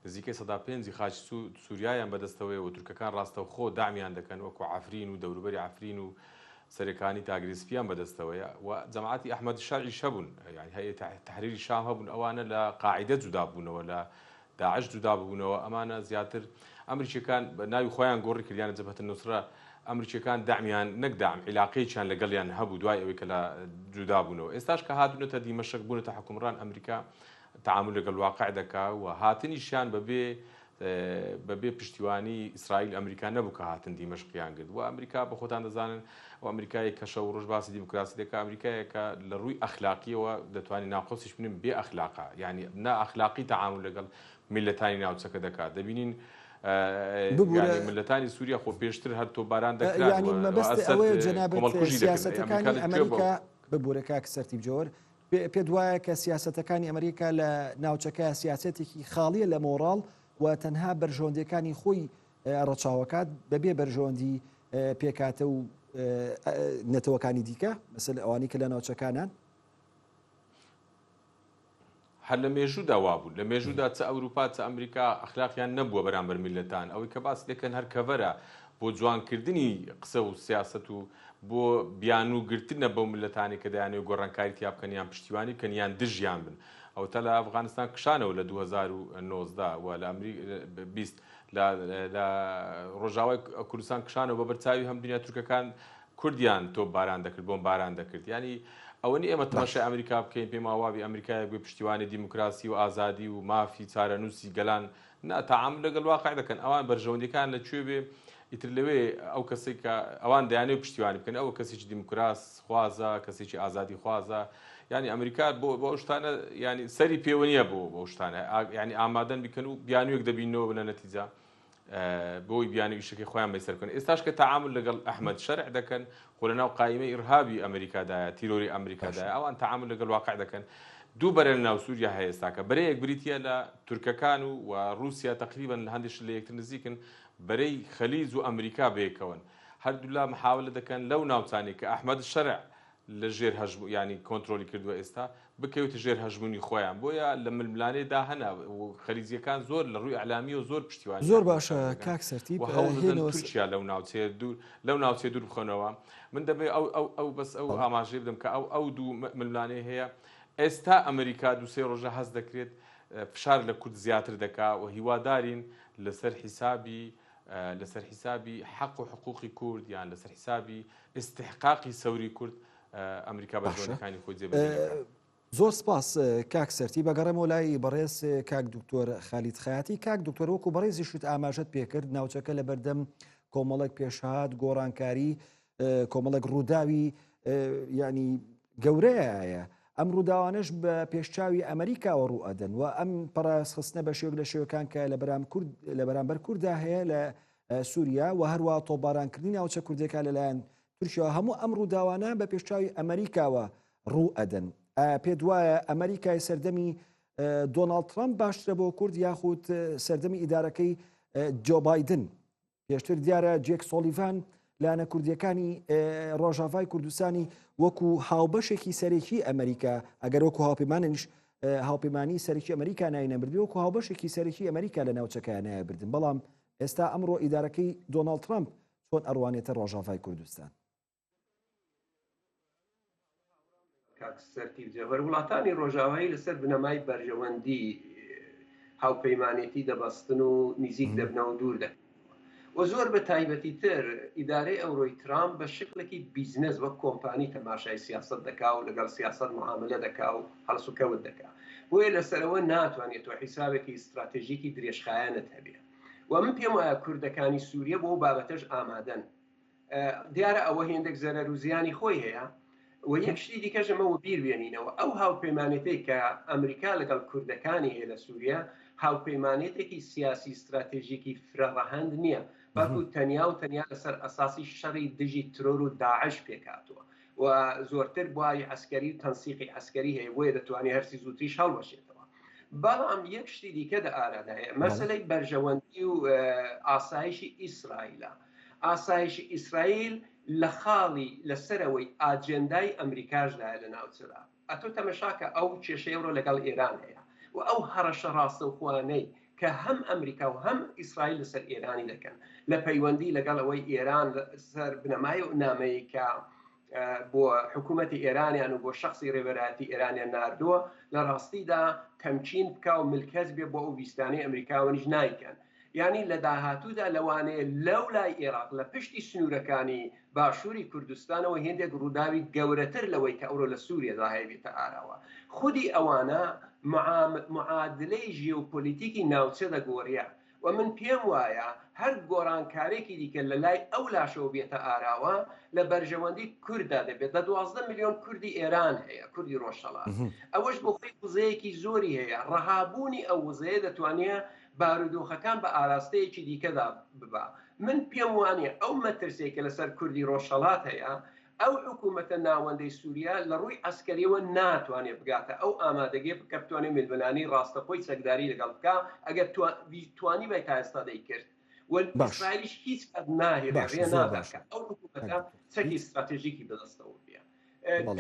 نزیکەی 105 خاچی سووریایان بەدەستەوەی و تورکەکان ڕاستەوخۆ دامیان دەکەن وەکو عەفرین و دەوروبەری عەفرین و سەرەکانی تاگریسپیان بەدەستەوەیە و جەماعەتی ئەحمەد شەرعی شەبوون، یعنی هەیە تحریری شام هەبوون، ئەوانە لە قاعیدە جودا بوونەوە، لە داعش جودا بوونەوە، ئەمانە زیاتر ئەمریکیەکان بە ناوی خۆیان گۆڕی کردیانە جەبهەتە نوسرە. ئەمریکیەکان دامیان نەکدام عیلاقەیەکیان لەگەڵیان هەبوو دوای ئەوەی کە لە جودا بوونەوە. ئێستاش کە هاتوونەتە دیمەشق بوونەتە حکومڕان ئەمریکا تعامل لەگەڵ واقع دەکا و هاتنیشیان بەبێ پشتیوانی ئیسرائیل ئەمریکا نەبوو کە هاتن دیمەشقیان کرد و ئەمریکا بە خۆتان دەزانن و ئەمریکای کە شەو ڕۆژ باسی دیموکراسی دەکا، ئەمریکایەکە لە ڕووی ئەخلاقیەوە دەتوانین ناقۆسیش بنین بێ ئەخلاقا، یعنی نا ئەخلاقی تعامل لەگەڵ میلەتانی ناوچەکە دەکات. دەبینین ملەتانی سووریا خۆ پێشتر هەر تۆباران دەکران، ینی مەبەست ئەوەیە جەنابەت سیاسەتەکانی ئەمریکا ببوورە کاک سەرتیب جۆر پێ دوایە کە سیاسەتەکانی ئەمریکا لە ناوچەکە سیاسەتێکی خاڵیە لە مۆڕاڵ و تەنها بەرژەوەندیەکانی خۆی ڕەچاوەکات بەبێ بەرژەوەندی پێکاتە و نەتەوەکانی دیکە مەسەل ئەوانی کە لە ناوچەکانان هەر لە مێژوودا وابوو لە مێژوودا چە ئەوروپا چە ئەمریکا ئەخلاقیان نەبووە بەرامبەر میلەتان ئەوەی کە باس دەکەن هەر کەڤەرە بۆ جوانکردنی قسە و سیاست و بۆ بیان و گرتنە بەو میلەتانی کە دەیانێ گۆڕانکاری تیا بکەن یان پشتیوانی بکەن یان دژیان بن ئەو تا لە ئەفغانستان کشانەوە لە 2019 و لە ئەمریکا لە ڕۆژاوای کوردستان کشانەوە بە بەرچاوی هەم دنیا تورکەکان کوردیان تۆ باران دەکرد بۆم باران دەکرد ینی ئەوە نی ئێمە تەماشای ئەمریکا بکەین پێم ئاواوی ئەمریکای بۆ پشتیوانی دیموکراسی و ئازادی و مافی چارەنووسی گەلان تەعامل لەگەڵ واقع دەکەن ئەوان بەرژەوەندەکان لەکوێ بێ ئیتر لەوێ ئەو کەسێک کە ئەوان دەیانێت پشتیوانی بکەن ئەوە کەسێکی دیموکراس خوازە کەسێکی ئازادی خوازە ینی ئەمریکا بۆ شتانە ینی سەری پێوە نییە بۆ شتانە ینی ئامادەن بکەن و بیانوێک دەبینەوە بنە نەتیجە بۆی بیانی شکی خۆیان بەسەر بکەن ئێستاش کە تەعامل لەگەڵ ئەحمەد شەرع دەکەن خۆ لەناو قایمەی ئیرهابی ئەمریکادایە تیرۆری ئەمریکادایە ئەوان تەعامل لەگەڵ واقع دەکەن دوو بەرە لە ناو سووریا هەیە ئێستاکە بەرەیەک بریتە لە تورکەکان و رووسیا تقریبا لە هەندێک لە یەکتر نزیکن بەرەی خەلیج و ئەمریکا بەیەکەوەن هەردوو لا محاولە دەکەن لەو ناوچانی کە ئەحمەد شەرع لە ژێر ینی کۆنتترۆلی کردووە ئێستا بکەوتە ژێر هەژمونی خۆیان بۆیە لە ململانێدا هەنا و خەلیجیەکان زۆر لە ڕووی ئەعلامی و زۆر پشتیوان زۆر باشە کاک سەرتیب تورکیا لەو ناوچێ دوور بخۆنەوە من دەبێ ئەو بەس ئەو ئاماژەی بدەم کە ئەو دوو ململانێ هەیە ئێستا ئەمریکا دووسێ ڕۆژە هەست دەکرێت فشار لە کورد زیاتر دەکا و هیوادارین لەسەر حیسابی حق و حقوقی کورد یان لەسەر حیسابی استحقاقی سەوری کورد ئەمریکا بەژۆنەکانی خۆی جێبەجێ زۆر سپاس کاک سەرتی بەگەڕێمەوە لای بەڕێز کاک دکتۆر خالید خەیاتی کاک دکتۆر وەکو بەڕێزی شت ئاماژەت پێکرد ناوچەکە لە بەردەم کۆمەڵێک پێشهات گۆڕانکاری کۆمەڵێک ڕووداوی ینی گەورەیە ئەم ڕووداوانش بە پێشچاوی ئەمریکاوە ڕوو ئەدەن و ئەم پەراسخستنە بە شێوک لە شێوەکان کە لە بەرامبەر کووردا هەیە لە سووریا و هەروە تۆبارانکردنی ناوچە کوردەکە لەلایەن تورکیەوە هەموو ئەم ڕووداوانە بە پێشچاوی ئەمریکاوە ڕوو ئەدەن پێ دوایە ئەمریکای سەردەمی دۆناڵد ترامپ باشترە بۆ کورد یاخود سەردەمی ئیدارەکەی جۆ بایدن پێشتر دیارە جێک سۆلیڤان لایەنە کوردیەکانی ڕۆژاوای کوردستانی وەکو هاوبەشێکی سەرێکی ئەمریکا ئەگەر وەکو هاوپەیمانیش هاوپەیمانی سەرێکی ئەمریکا ناینەبردی وەکو هاوبەشێکی سەرێکی ئەمریکا لە ناوچەکەیان نایەبردن بەڵام ئێستا ئەمڕۆ ئیدارەکەی دۆناڵد ترامپ چۆن ئەڕوانێتە ڕۆژاوای کوردستان سەرتیبجەبەر وڵاتانی ڕۆژاوایی لەسەر بنەمای بەرژەوەندی هاوپەیمانێتی دەبەستن و نزیک دەبنەوە دوور دەکەن و زۆر بە تایبەتی تر ئیدارەی ئەوڕۆی ترامپ بە شکلێکی بیزنس وەک کۆمپانی تەماشای سیاست دەکا و لەگەڵ سیاست معاملە دەکا و هەڵسوکەوت دەکا بۆیە لەسەرەوە ناتوانێت تۆ حیسابێکی استراتێژیکی درێژخایەنت هەبێ و من پێم وایە کوردەکانی سووریە بۆ بابەتەش ئامادەن دیارە ئەوە هێندێک زەرەر و زیانی خۆی هەیە و یەک شتی دیکەژەمەوە بیر بێنینەوە ئەو هاوپەیمانێتی کە ئەمریکا لەگەڵ کوردەکانی هەیە لە سووریا هاوپەیمانێتێکی سیاسی استراتێژیکی فرەڕەهەند نییە بەڵکو تەنیا و تەنیا لەسەر ئەساسی شەڕی دژی ترۆر و داعش پێکاتوە و زۆرتر بواری عسکەری و تەنسیقی عسکەری هەیە بۆیە دەتوانێت هەرسی زووتریش هەڵبەشێتەوە بەڵام یەک شتی دیکە ئارادایە مەسەلەی بەرژەوەندی و ئاسایشی ئیسرائیلە ئاسایشی ئیسرائیل لە خاڵی لەسەرەوەی ئاجێندای ئەمریکاشدایە لە ناوچەدا ئەتۆ تەمەشاکە ئەو کێشەیەڕۆ لەگەڵ ئێران هەیە و ئەو هەڕەشە ڕاستەوخوانەی کە هەم ئەمریکا و هەم ئیسرائیل لەسەر ئێرانی دەکەن لە پەیوەندی لەگەڵ ئەوەی ئێران سەر بنەمای و نامەیە کە بۆ حکوومەتی ئێرانیان و بۆ شخصی ڕێبەراتی ئێرانیان ناردووە لە ڕاستیدا تەمکین بکە و ملکەت بێ بۆ ئەو بیستانەی ئەمریکاوەنیش نایکەن یعنی لە داهاتوودا لەوانەیە لەو لای عێراق لە پشتی سنوورەکانی باشووری کوردستانەوە هێندێک ڕووداوی گەورەتر لەوەی کە ئەوڕۆ لە سووریەدا هەیەبێتە ئاراوە خودی ئەوانە معادلەی ژیۆپۆلیتیکی ناوچە دەگۆڕیە و من پێم وایە هەر گۆڕانکارێکی دیکە لە لای ئەو لاشەوە بێتە ئاراوە لە بەرژەوەندی کووردا دەبێت لە 12 میلیۆن کوردی ئێران هەیە کوردی ڕۆژهەڵات ئەوەش بۆ خۆی وزەیەکی زۆری هەیە ڕەهابوونی ئەو وزەیە دەتوانێت بارودۆخەکان بە ئاراستەیەکی دیکەدا ببا من پێم وانە ئەو مەترسێکە لەسەر کوردی ڕۆژهەڵات هەیە ئەو حکوومەتە ناوەندەی سووریا لە ڕووی ئەسکەریەوە ناتوانێت بگاتە ئەو ئامادەگەی بکە بتوانێت ململانی ڕاستەخۆی سەگداری لەگەڵ بکە ئەگەر توانی بە تا ئێستا دەیکرد والإسرائيليش هیچ قد ناهێ ڕێ نادا کە ئەو حکوومەتە چەکی استراتێژیکی بەدەستەوە بێ.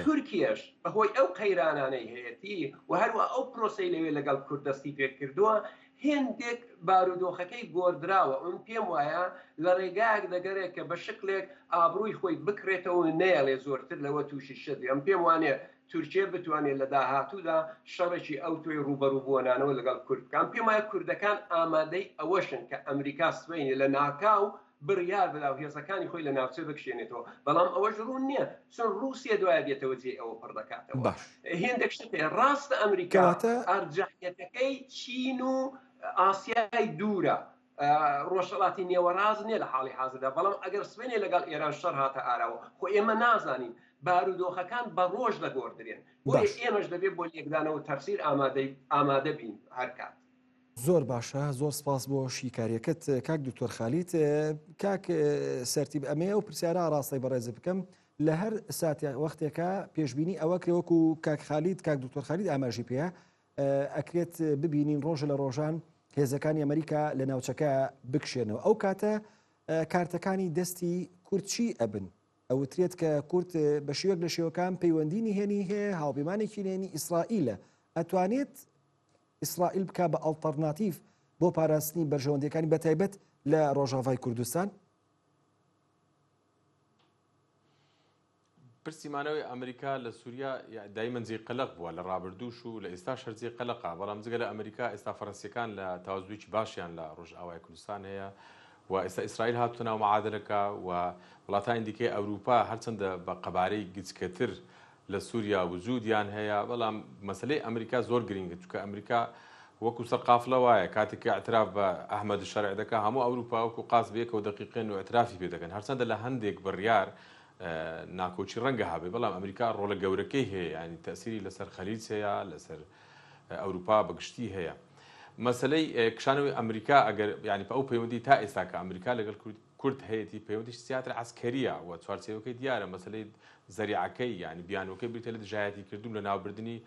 تورکیاش بەهۆی ئەو قەیرانانەی هەیەی و هەروە ئەو پرۆسەی لەوێ لەگەڵ کوردستی پێ کردووە هێندێک بارودۆخەکەی گۆدراوە. ئەم پێم وایە لە ڕێگایەک دەگەرێت کە بە شکلێک ئابرووی خۆی بکرێتەوە نەیەڵێ زۆرتر لەوە تووشی شەدی. ئەم پێم وانێ تورکیە بتوانێت لە داهاتوودا شەڕێکی ئەو توی ڕوبەڕوو بوونانەوە لەگەڵ کوردەکان. پێم وایە کوردەکان ئامادەی ئەوەشن کە ئەمریکا سوێنێ لە ناکاو بڕیار بدا و هێزەکانی خۆی لە ناوچە بکشێنێتەوە. بەڵام ئەوەش ڕوون نییە چون رووسیا دوایە دێتەوە جێ ئەوە پڕ دەکاتەوە. هێندێک شتێ ڕاستە ئەمریکا ئەرجحیەتەکەی چین و ئاسیای دوورە ڕۆژهەڵاتی نێوەڕاز نییە لە حاڵی حاضردا. بەڵام ئەگەر سوێنێ لەگەڵ ئێران شەڕ هاتە ئاراوە خۆ ئێمە نازانین بارودۆخەکان بە ڕۆژ دەگۆڕدرێن. بۆیە ئێمەش دەبێت بۆ لێکدانەوە تەفسیر ئامادە بین هەر کات. زۆر باشە، زۆر سپاس بۆ شیکاریەکەت کاک دکتۆر خالیت. کاک سەرتیب ئەمەیە و پرسیارە ڕاستی بەڕێز بکەم لە هەر ساتێک وەختێکە پێشبینی ئەوە کرێوەکو کاک خالیت کاک دکتۆر خالید ئاماژی پێە ئەکرێت ببینین ڕۆژ لە ڕۆژان هێزەکانی ئەمریکا لە ناوچەکە بکشێنەوە. ئەو کاتە کارتەکانی دەستی کورتچی ئەبن ئەوترێت کە کورت بە شێوەک لە شێوەکان پەیوەندی هێنی هەیە هاوپەیمانێکی نێنی ئیسرائیلە. ئەتوانێت ئیسرائیل بکە بە ئەڵتەرناتیڤ بۆ پاراستنی بەرژەوەندەکانی بەتایبەت لە ڕۆژاوای کوردستان؟ پرسیمانەوەی ئەمریکا لە سووریا دایمەن جێ قەلق بووە لە ڕابردووش و لە ئێستا شەرجێ قەلقا. بەڵام جگە لە ئەمریکا ئێستا فەڕەنسیەکان لە تاوازویکی باشیان لە ڕۆژئاوای کوردستان هەیە و ئێستا ئیسرائیل هاتوونە ناو معادلەکە و وڵاتانی دیکەی ئەوروپا هەرچەندە بە قەبارەی گچکەتر لە سووریا وجودیان هەیە. بەڵام مەسلەی ئەمریکا زۆر گرنگە چونکە ئەمریکا وەکو سەرقافڵە وایە کاتێکی اعتراف بە ئەحمەد شەرع دەکا هەموو ئەوروپا وەکو قاس بەیەکەوە و دقیقین و اعترافی پێ دەکەن هەرچەندە لە هەندێک بڕیار ناکۆچی ڕەنگە هەبێ. بەڵام ئەمریکا ڕۆڵە گەورەکەی هەیە ینی تەسیری لەسەر خەلیج هەیە لەسەر ئەوروپا بەگشتی هەیە. مەسلەی کشانەوەی ئەمریکا ئەگەر ینی ئەو پەیوەندی تا ئێستا کە ئەمریکا لەگەڵ کورد هەیەی پەیوەندیش زیاتر عسکەریە و چوارچێوەکەی دیارە مەسلەی زەریعەکەی ینی بیانەکەی بریتە لە دژایەتی کردوم لە ناوبردننی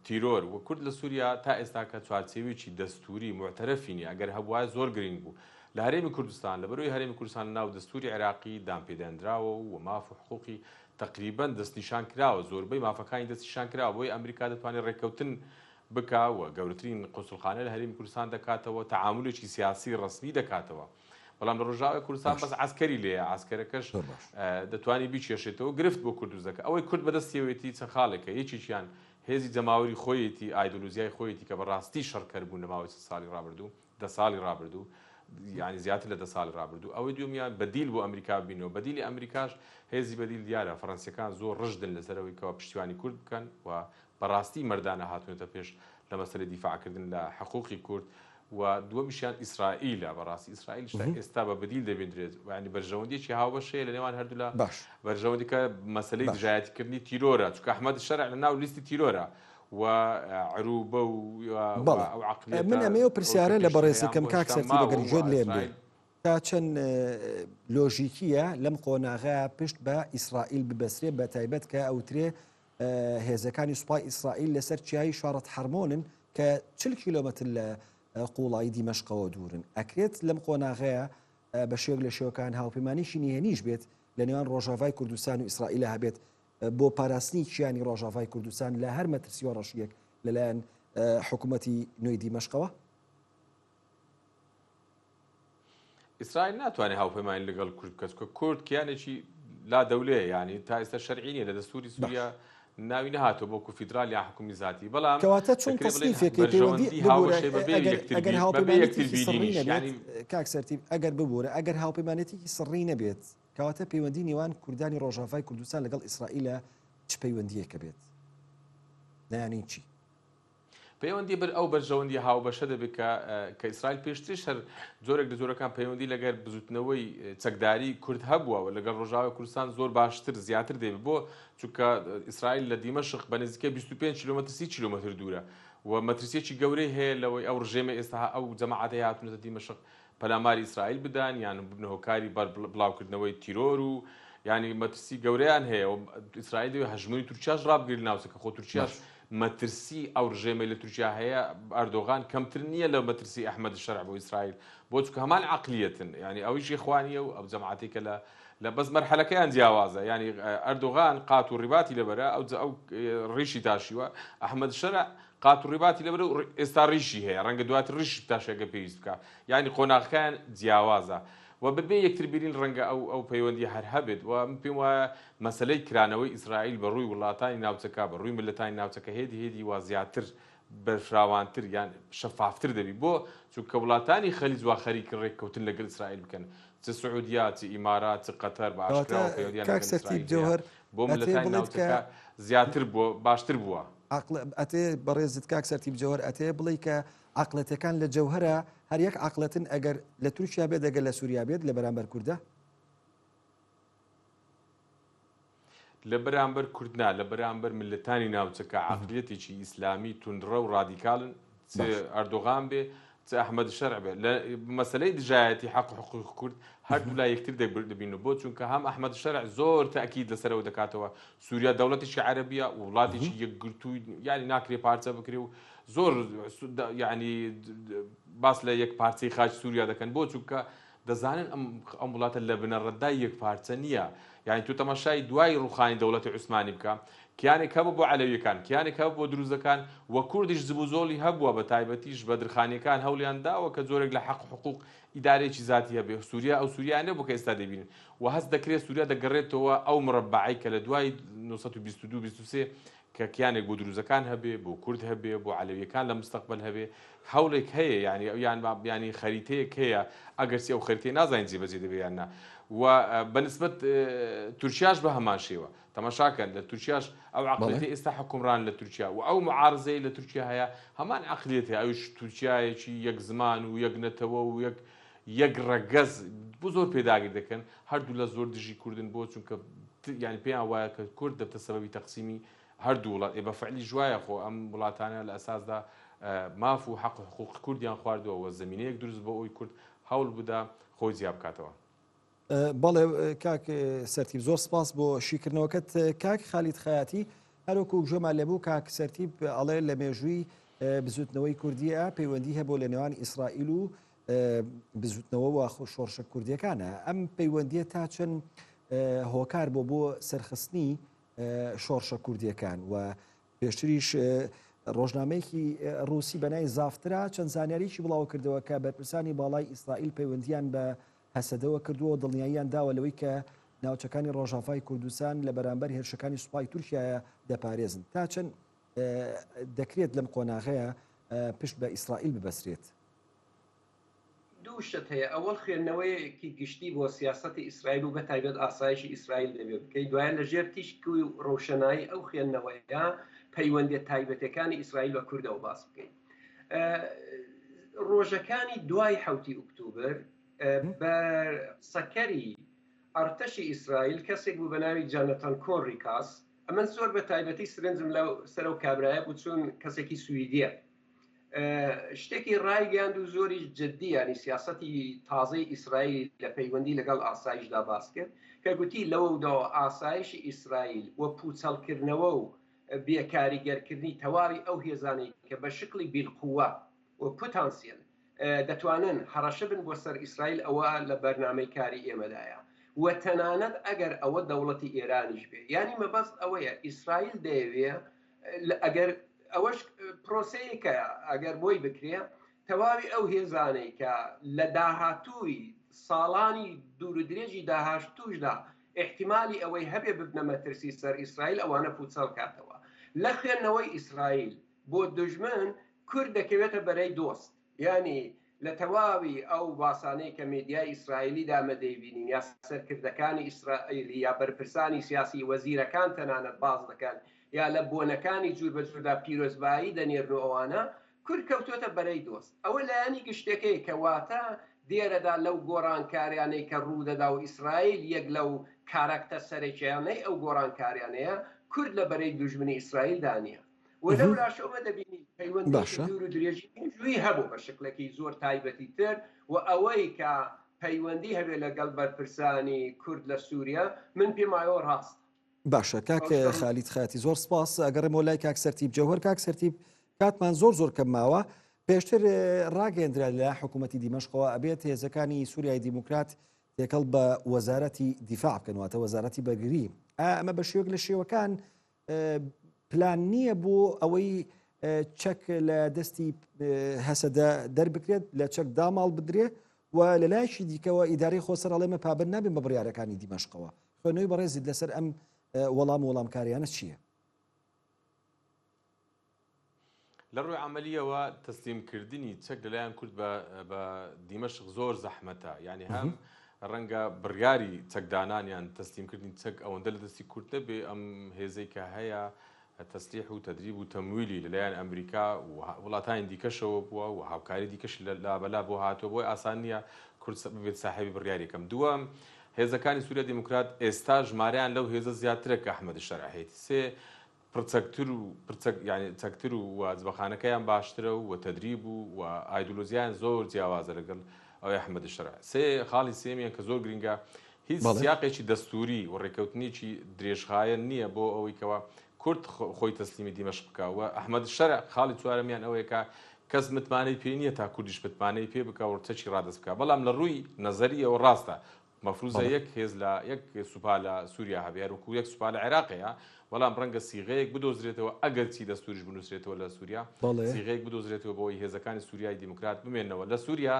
تیرۆر و کورد لە سووریا تا ئێستا کە چوارچێوێکی دەستوری معتەرەفینی ئەگەر هەبوایە زۆر گرنگ بوو. لە هەرێمی کوردستان لە بەرۆی هەرێمی کوردستان ناو دەستوری عێراقی دامپێدانراوە و ماف و حقوقی تقریبا دەستنیشان کراوە زۆربەی مافەکانی دەستنیشان کراوە بۆی ئەمریکا دەتوانێت ڕێککەوتن بکاوە گەورەترین قوسڵخانە لە هەرێمی کوردستان دەکاتەوە تەعاملێکی سیاسی ڕسمی دەکاتەوە. بەڵام لە ڕۆژاوای کوردستان بەس عسکەری لێیە عسکەرەکەش دەتوانێت بیچێشێتەوە گرفت بۆ کوردوزەکە ئەوەی کورد بەدەستیەوەیەتی چەند خاڵێکە یەکییان هێزی جەماوەری خۆیەتی ئایدۆلۆژیای خۆیەتی کە بەڕاستی شەڕکەر بوون لە ماوەی ساڵی ڕابردوو 10 ساڵی ڕابردوو یعنی زیاتر لە 10 ساڵی ڕابردوو. ئەوەی دومیان بەدیل بۆ ئەمریکا بینەوە بەدیلی ئەمریکاش هێزی بەدیل دیارە فەڕەنسیەکان زۆر ڕژدن لەسەرەوەی کەەوە پشتیوانی کورد بکەن و بەڕاستی مەردانە هاتوونێتە پێش لە مەسەلەی دیفاعکردن لە حقوقی کورد و دووەمیشیان ئیسرائیلە. بەڕاستی ئیسرائیل ئێستا بە بەدیل دەبێنرێت ینی بەرژەوەندیی هاوبەشەیە لە نێوان هەردوو لە بەرژەوەندی کە مەسەلەی دژایەتیکردنی تیرۆرە چونکە ئەحمەد شەرع لە ناو لیستی تیرۆرە و عروبە و عقلیەتە. من ئەمەوە پرسیارە لە بەڕێزەکەم کاک سەرتی بەگەری جۆر لێم بێ تا چەند لۆژیکیە لەم قۆناغا پشت بە ئیسرائیل ببەسرێ بە تایبەت کە ئەوترێ هێزەکانی سوپای ئیسرائیل لەسەر چیایی شارەت حرمۆنن کە 40 کیلۆمەتر لە قوڵایی دیمەشقەوە دوورن. ئەکرێت لەم قۆناغەیە بە شێوک لە شێوەکان هاوپەیمانیشی نهێنیش بێت لە نێوان ڕۆژاوای کوردستان و ئیسرائیلە هەبێت بۆ پاراستنی چیانی ڕۆژاوای کوردستان لە هەر مەترسی و ڕەشیەک لەلایەن حکوومەتی نوێی دیمەشقەوە. ئیسرائیل ناتوانێت هاوپەیمانی لەگەڵ کورد بکات کە کورد کیانێکی لا دەولەیە ینی تا ئێستا شەرعی نیە لە دەستوری سووریا ناوی نەهاتۆ بۆ فیدرال یا حکومی ذاتی. بەڵام کەواتە چون تەسنیفێکی پەیوەندی ئەگەر هاوپەیمانێتی سڕی نەبێت کاک سەرتیب ئەگەر ببوورە ئەگەر هاوپەیمانێتێکی سڕی نەبێت کەواتە پەیوەندی نێوان کوردانی ڕۆژاوای کوردستان لەگەڵ ئیسرائیلە چ پەیوەندیەکە بێت نەیانی چی؟ پەیوەندی بر ئەو بەرژەوەندی هاوبەشە دەبێت کە ئیسرائیل پێشتر هەر جۆرێک لە جۆرەکان پەیوەندی لەگەر بزوتنەوەی چەکداری کورد هەبووە و لەگەڵ ڕۆژاوای کوردستان زۆر باشتر زیاتر دەبێت بۆ چونکە ئیسرائیل لە دیمەشق بە نزیکەی 25 کیلۆمەتر 30 کیلۆمەتر دوورە و مەترسیەکی گەورەی هەیە لەوەی ئەو ڕژێمە ئێستا ئەو جەماعەتە هاتوونەتە دیمەشق پەلاماری ئیسرائیل بدان یان ببنە هۆکاری بڵاوکردنەوەی تیرۆر و ینی مەترسی گەورەیان هەیە و ئیسرائیل دەوێت هەژمونی تورکیاش ڕابگرێت ناوچەکە خۆ تورکیاش مەترسی ئەو ڕژێمە لە تورکیا هەیە ئەردۆغان کەمتر نییە لە مەترسی ئەحمەد شەرع بۆ ئیسرائیل بۆ چونکە هەمان عەقلیەتن یعنی ئەویشی خوانیە و ئەو جەماعەتێکە لە بەس مەرحەلەکەیان جیاوازە ینی ئەردۆغان قات و ڕیباتی لەبەرە ئەو ڕیشی تاشیوە ئەحمەد شەرع قات و ڕیباتی لەبەرە و ئێستا ڕیشی هەیە ڕەنگە دواتر ڕیش تاشەکە پێویست بکە یعنی قۆناغەکان جیاوازە و بەبێ یەکتر بینین ڕەنگە ئەو پەیوەندی هەر هەبێت و من پێم وایە مەسەلەی کرانەوەی ئیسرائیل بە ڕووی وڵاتانی ناوچەکە بە ڕووی ملەتانی ناوچەکە هێدی وا زیاتر بەرفراوانتر یان شەفافتر دەبی بۆ چونکە وڵاتانی خەلیج وا خەریکن ڕێککەوتن لەگەڵ ئیسرائیل بکەن چ سعودیا چ ئیمارات چ قەتەر بە ئاشکراوە پەیوەندیان لەگەڵ ئیسرائیل بۆ ملەتانی ناوچەکە زیاتر بووە باشتر بووە ئەتێ بەڕێزت کاک سەرتیب جەوهەر ئەتێ بڵێ کە عقلەتەکان لە جەوهرە هەر یەک عقلەتن ئەگەر لە تورکیا بێت ئەگەر لە سووریا بێت لە بەرامبەر کوردە لە بەرامبەر کوردنا لە بەرامبەر ملەتانی ناوچەکە عقلیەتێکی ئیسلامی توندڕە و ڕادیکالن چ ئەردۆغان بێ چ ئەحمەد شەرع بێ لە مەسەلەی دژایەتی حەق و حقوق کورد هەردوو لا یەکتر دەبینن بۆ چونکە هەم ئەحمەد شەرع زۆر تەئکید لەسەرەوە دەکاتەوە سووریا دەوڵەتێکی عەرەبیە و وڵاتێکی یەکگرتووی یعنی ناکرێ پارچە بکرێ و زۆر یعنی باس لە یەک پارچەی خاچ سووریا دەکەن بۆ چونکە دەزانن ئەم وڵاتە لە بنەڕەتدای یەک پارچە نییە یعنی تو تەماشای دوای ڕوخانی دەوڵەتی عوسمانی بکە کیانێک هەبوو بۆ عەلەویەکان کیانێک هەبوو بۆ دروزەکان وە کوردیش زبوزۆڵی هەبووە بە تایبەتیش بە درخانیەکان هەوڵیان داوە کە زۆرێک لە حەق و حقوق ئیدارێکی ذاتی هەبێ سووریا ئەو سووریانە بۆ کە ئێستا دەبینن و هەست دەکرێت سووریا دەگەڕێتەوە ئەو مڕەبعی کە لە دوای 1922 کە کیانێک بۆ دروزەکان هەبێ بۆ کورد هەبێ بۆ عەلەویەکان لە مستەقبل هەبێ هەوڵێک هەیە یعنی ینی خەریتەیەک هەیە ئەگەرسی ئەو خەریتەی نازانین جێبەجێ دەبێت نا و بەنسبەت تورکیاش بە هەمان شێوە تەماشاکەن لە تورکیاش ئەو عقلیەتی ئێستا حکومڕان لە تورکیا و ئەو معارزەی لە تورکیا هەیە هەمان عقلیەت هەیە ئەوش تورکیایەکی یەک زمان و یەک نەتەوە و یەک ڕەگەز بۆ زۆر پێداگیر دەکەن هەردوو لە زۆر دژی کوردن بۆ چونکە یعنی پێیان وایە کە کورد دەبتە سەبەبی تەقسیمی هەردوو وڵات بە فعلی جوایە خۆ ئەم وڵاتانە لە ئەساسدا ماف و حەق و حقوق کوردیان خواردووە و زمینەیەک دروست بۆ ئەوی کورد هەوڵ بدا خۆی زیاب بکاتەوە بەڵێ کاک سەرتیب زۆر سپاس بۆ شیکردنەوەکەت کاک خالید خەیاتی هەروەکو گوێمان لەبوو کاک سەرتیب ئەڵێ لە مێژووی بزوتنەوەی کوردیە پەیوەندی هەبوو لە نێوان ئیسرائیل و بزوتنەوە و شۆڕشە کوردیەکانە ئەم پەیوەندیە تا چەند هۆکار بۆ سەرخستنی شۆڕشە کوردیەکان و پێشتریش ڕۆژنامەیەکی ڕووسی بەنای زافترا چەند زانیاریی بڵاو کردەوە کە بەرپرسانی باڵای ئیسرائیل پەیوەندیان بە هەسەدەوە کردووە دڵنیاییان داوە لەوەی کە ناوچەکانی ڕۆژاوای کوردستان لە بەرامبەر هێرشەکانی سوپای تورکیایە دەپارێزن تا چەند دەکرێت لەم قۆناغەیە پشت بە ئیسرائیل ببەسرێت دوو شت هەیە ئەوەڵ خوێندنەوەیەکی گشتی بۆ سیاسەتی ئیسرائیل و بە تایبەت ئاسایشی ئیسرائیل دەبێت بکەیت دوایە لەژێر تیشکی و ڕۆشنایی ئەو خوێندنەوەیە پەیوەندیە تایبەتەکانی ئیسرائیل بە کوردەوە باس بکەین ڕۆژەکانی دوای 7 ئۆکتۆبر بە سەکەری ئەرتەشی ئیسرائیل کەسێک بوو بە ناوی جانەتان کۆنریکاس ئەمە زۆر بە تایبەتی سرنجم لەو سەر و کابرایە بوو چون کەسێکی سویدیە شتێکی ڕایگەاند و زۆری جددی ینی سیاسەتی تازەی ئیسرائیل لە پەیوەندی لەگەڵ ئاسایشدا باس کرد کە گوتی لەوەدا ئاسایشی ئیسرائیل و پوچەڵکردنەوە و بێکاریگەرکردنی تەواوی ئەو هێزانەی کە بە شکلی بیلقووە و پۆتانسیل دەتوانن هەڕەشە بن بۆ سەر ئیسرائیل ئەوە لە بەرنامەی کاری ئێمەدایە و تەنانەت ئەگەر ئەوە دەوڵەتی ئێرانیش بێ ینی مەبەست ئەوەیە ئیسرائیل دەیەوێ ئەگەر ئەوەش پرۆسەیەکە ئەگەر بۆی بکرێ تەواوی ئەو هێزانەی کە لە داهاتووی ساڵانی دوور و درێژی داهاتووشدا احتیمالی ئەوەی هەبێ ببنە مەترسی سەر ئیسرائیل ئەوانە پوچەڵ کاتەوە لە خوێندنەوەی ئیسرائیل بۆ دوژمن کورد دەکەوێتە بەرەی دۆست ینی لە تەواوی ئەو باسانەی کە میدیای ئیسرائیلی دامەدەیبینین یا سەرکردەکانی ئیسرائیلی یا بەرپرسانی سیاسی وەزیرەکان تەنانەت باز دەکەن یا لە بۆنەکانی جوور بە جووردا پیرۆزبایی دەنێرن ئەوانە کورد کەوتوێتە بەرەی دۆست ئەوە لایەنی گشتەکەی کەواتە دێرەدا لەو گۆڕانکاریانەی کە ڕوودەدا و ئیسرائیل یەک لەو کارەکتە سەرەکیانەی ئەو گۆڕانکاریانەیە کورد لە بەرەی دوژمنی ئیسرائیل دانیە و لەو لاشەوە دەبینی پەیوەندی دوور و درێژی جووی هەبوو بە شکلێکی زۆر تایبەتی تر و ئەوەی کە پەیوەندی هەبێت لەگەڵ بەرپرسانی کورد لە سووریا من پێم وایە ڕاست باشە کاک خالیت خاتی زۆر سپاس ئەگەڕێمەوە لای کاک سەرتیب جەوهەر. کاک سەرتیب کاتمان زۆر کەم ماوە پێشتر ڕاگەندرا لە حکوومەتی دیمەشقەوە ئەبێت هێزەکانی سووریای دیموکرات تێکەڵ بە وەزارەتی دیفاع بکەنواتە وەزارەتی بەرگری. ئەمە بە شێوەک لە شێوەکان پلان نییە بۆ ئەوەی چەک لە دەستی هەسەدە دەربکرێت لە چەک داماڵ بدرێ و لە لایشی دیکەوە ئیدارەی خۆسەرەڵێمە پابند نابێن بە بڕیارەکانی دیمەشقەوە. خوێنەوەی بەڕێزیت لەسەر ئەم وەڵامکاریانە چییە؟ لە ڕووی عملیەوە تەسلیمکردنی چەک لەلایەن کورد بە دیمەشق زۆر زەحمەتە، یعنی هەم ڕەنگە بڕیاری چەکدانانیان تەسلیمکردنی چەک ئەوەندە لە دەستی کورد نەبێ ئەم هێزەی کە هەیە تەسلیح و تەدریب و تەمویلی لەلایەن ئەمریکا و وڵاتانی دیکەشەوە بووە و هاوکاری دیکەش لابەلا بۆ هاتووە بۆی ئاسان نییە کورد بێت ساحێبی بڕیاریەکەم. دووەم هێزەکانی سووریا دیموکرات ئێستا ژمارەیان لەو هێزە زیاترە کە ئەحمەد شەرع هەیەی سێ چەکتر و وازبەخانەکەیان باشترە و تەدریب و ئایدۆلۆژیان زۆر جیاوازە لەگەڵ ئەوەی ئەحمەد شەرع. سێ خاڵی سێمیان کە زۆر گرنگە هیچ سیاقێکی دەستوری و ڕێکەوتنیی درێژخایەن نییە بۆ ئەوەی کەوە کورد خۆی تەسلیمی دیمەشق بکەوە. ئەحمەد شەرع خاڵی چوارەمیان ئەوەیە کە کەس متمانەی پێ نییە تا کوردیش متمانەی پێ بکە و چەکی ڕادەست بکە، بەڵام لە ڕووی نەزەریەوە ڕاستە مەفروزە یەک هێز لە یەک سوپا لە سووریا هەبێ وەکو یەک سوپا لە عێراقەیە، بەڵام ڕەنگە سیغەیەک بدۆزرێتەوە ئەگەر چی دەستوریش بنووسرێتەوە لە سووریا سیغەیەک بدۆزرێتەوە بۆی هێزەکانی سووریای دیموکرات بمێنەوە. لە سووریا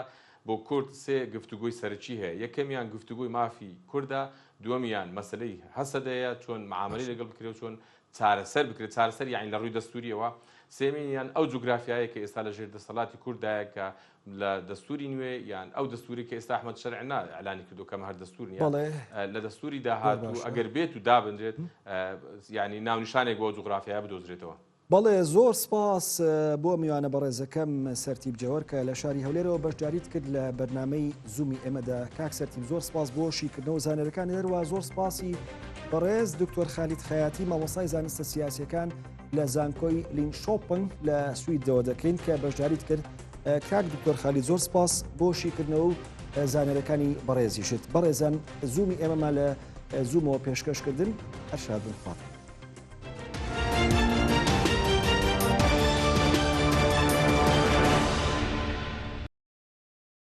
بۆ کورد سێ گفتوگۆی سەرچی هەیە، یەکەمیان گفتوگۆی مافی کوردە، دووەمیان مەسلەی هەسەدەیە چۆن معاملەی لەگەڵ بکرێت چۆن چارەسەر بکرێت، چارەسەر یعنی لە ڕووی دەستوریەوە. سێمینیان ئەو جوگرافیایە کە ئێستا لە ژێر دەسەڵاتی کوردایە کە لە دەستوری نوێ یان ئەو دەستوری کە ئێستا ئەحمەد شەرع ئەعلانی کردو کەمە هەر دەستور نیە لە دەستوری داهاتوو ئەگەر بێت و دابنرێت یعنی ناونیشانێک بۆ جوگرافیای بدۆزرێتەوە. بەڵێ زۆر سپاس بۆ میوانە بەڕێزەکەم سەرتیب جەوهەر کە لە شاری هەولێرەوە بەشداریت کرد لە بەرنامەی زوومی ئێمەدا. کاک سەرتیب زۆر سپاس بۆ شیکردنەوە زانەرەکانی هەروە زۆر سپاسی بەڕێز دکتۆر خالید خەیاتی مامۆستای زانستە سیاسیەکان لە زانکۆی لینشۆپنگ لە سویدەوە دەکەین کە بەشداریت کرد. کاک دکتۆر خالید زۆر سپاس بۆ شیکردنەوە و زانەرەکانی بەڕێزیشت. بەڕێزان زوومی ئێمەمان لە زوومەوە پێشکەشکردن هەر شاد بن.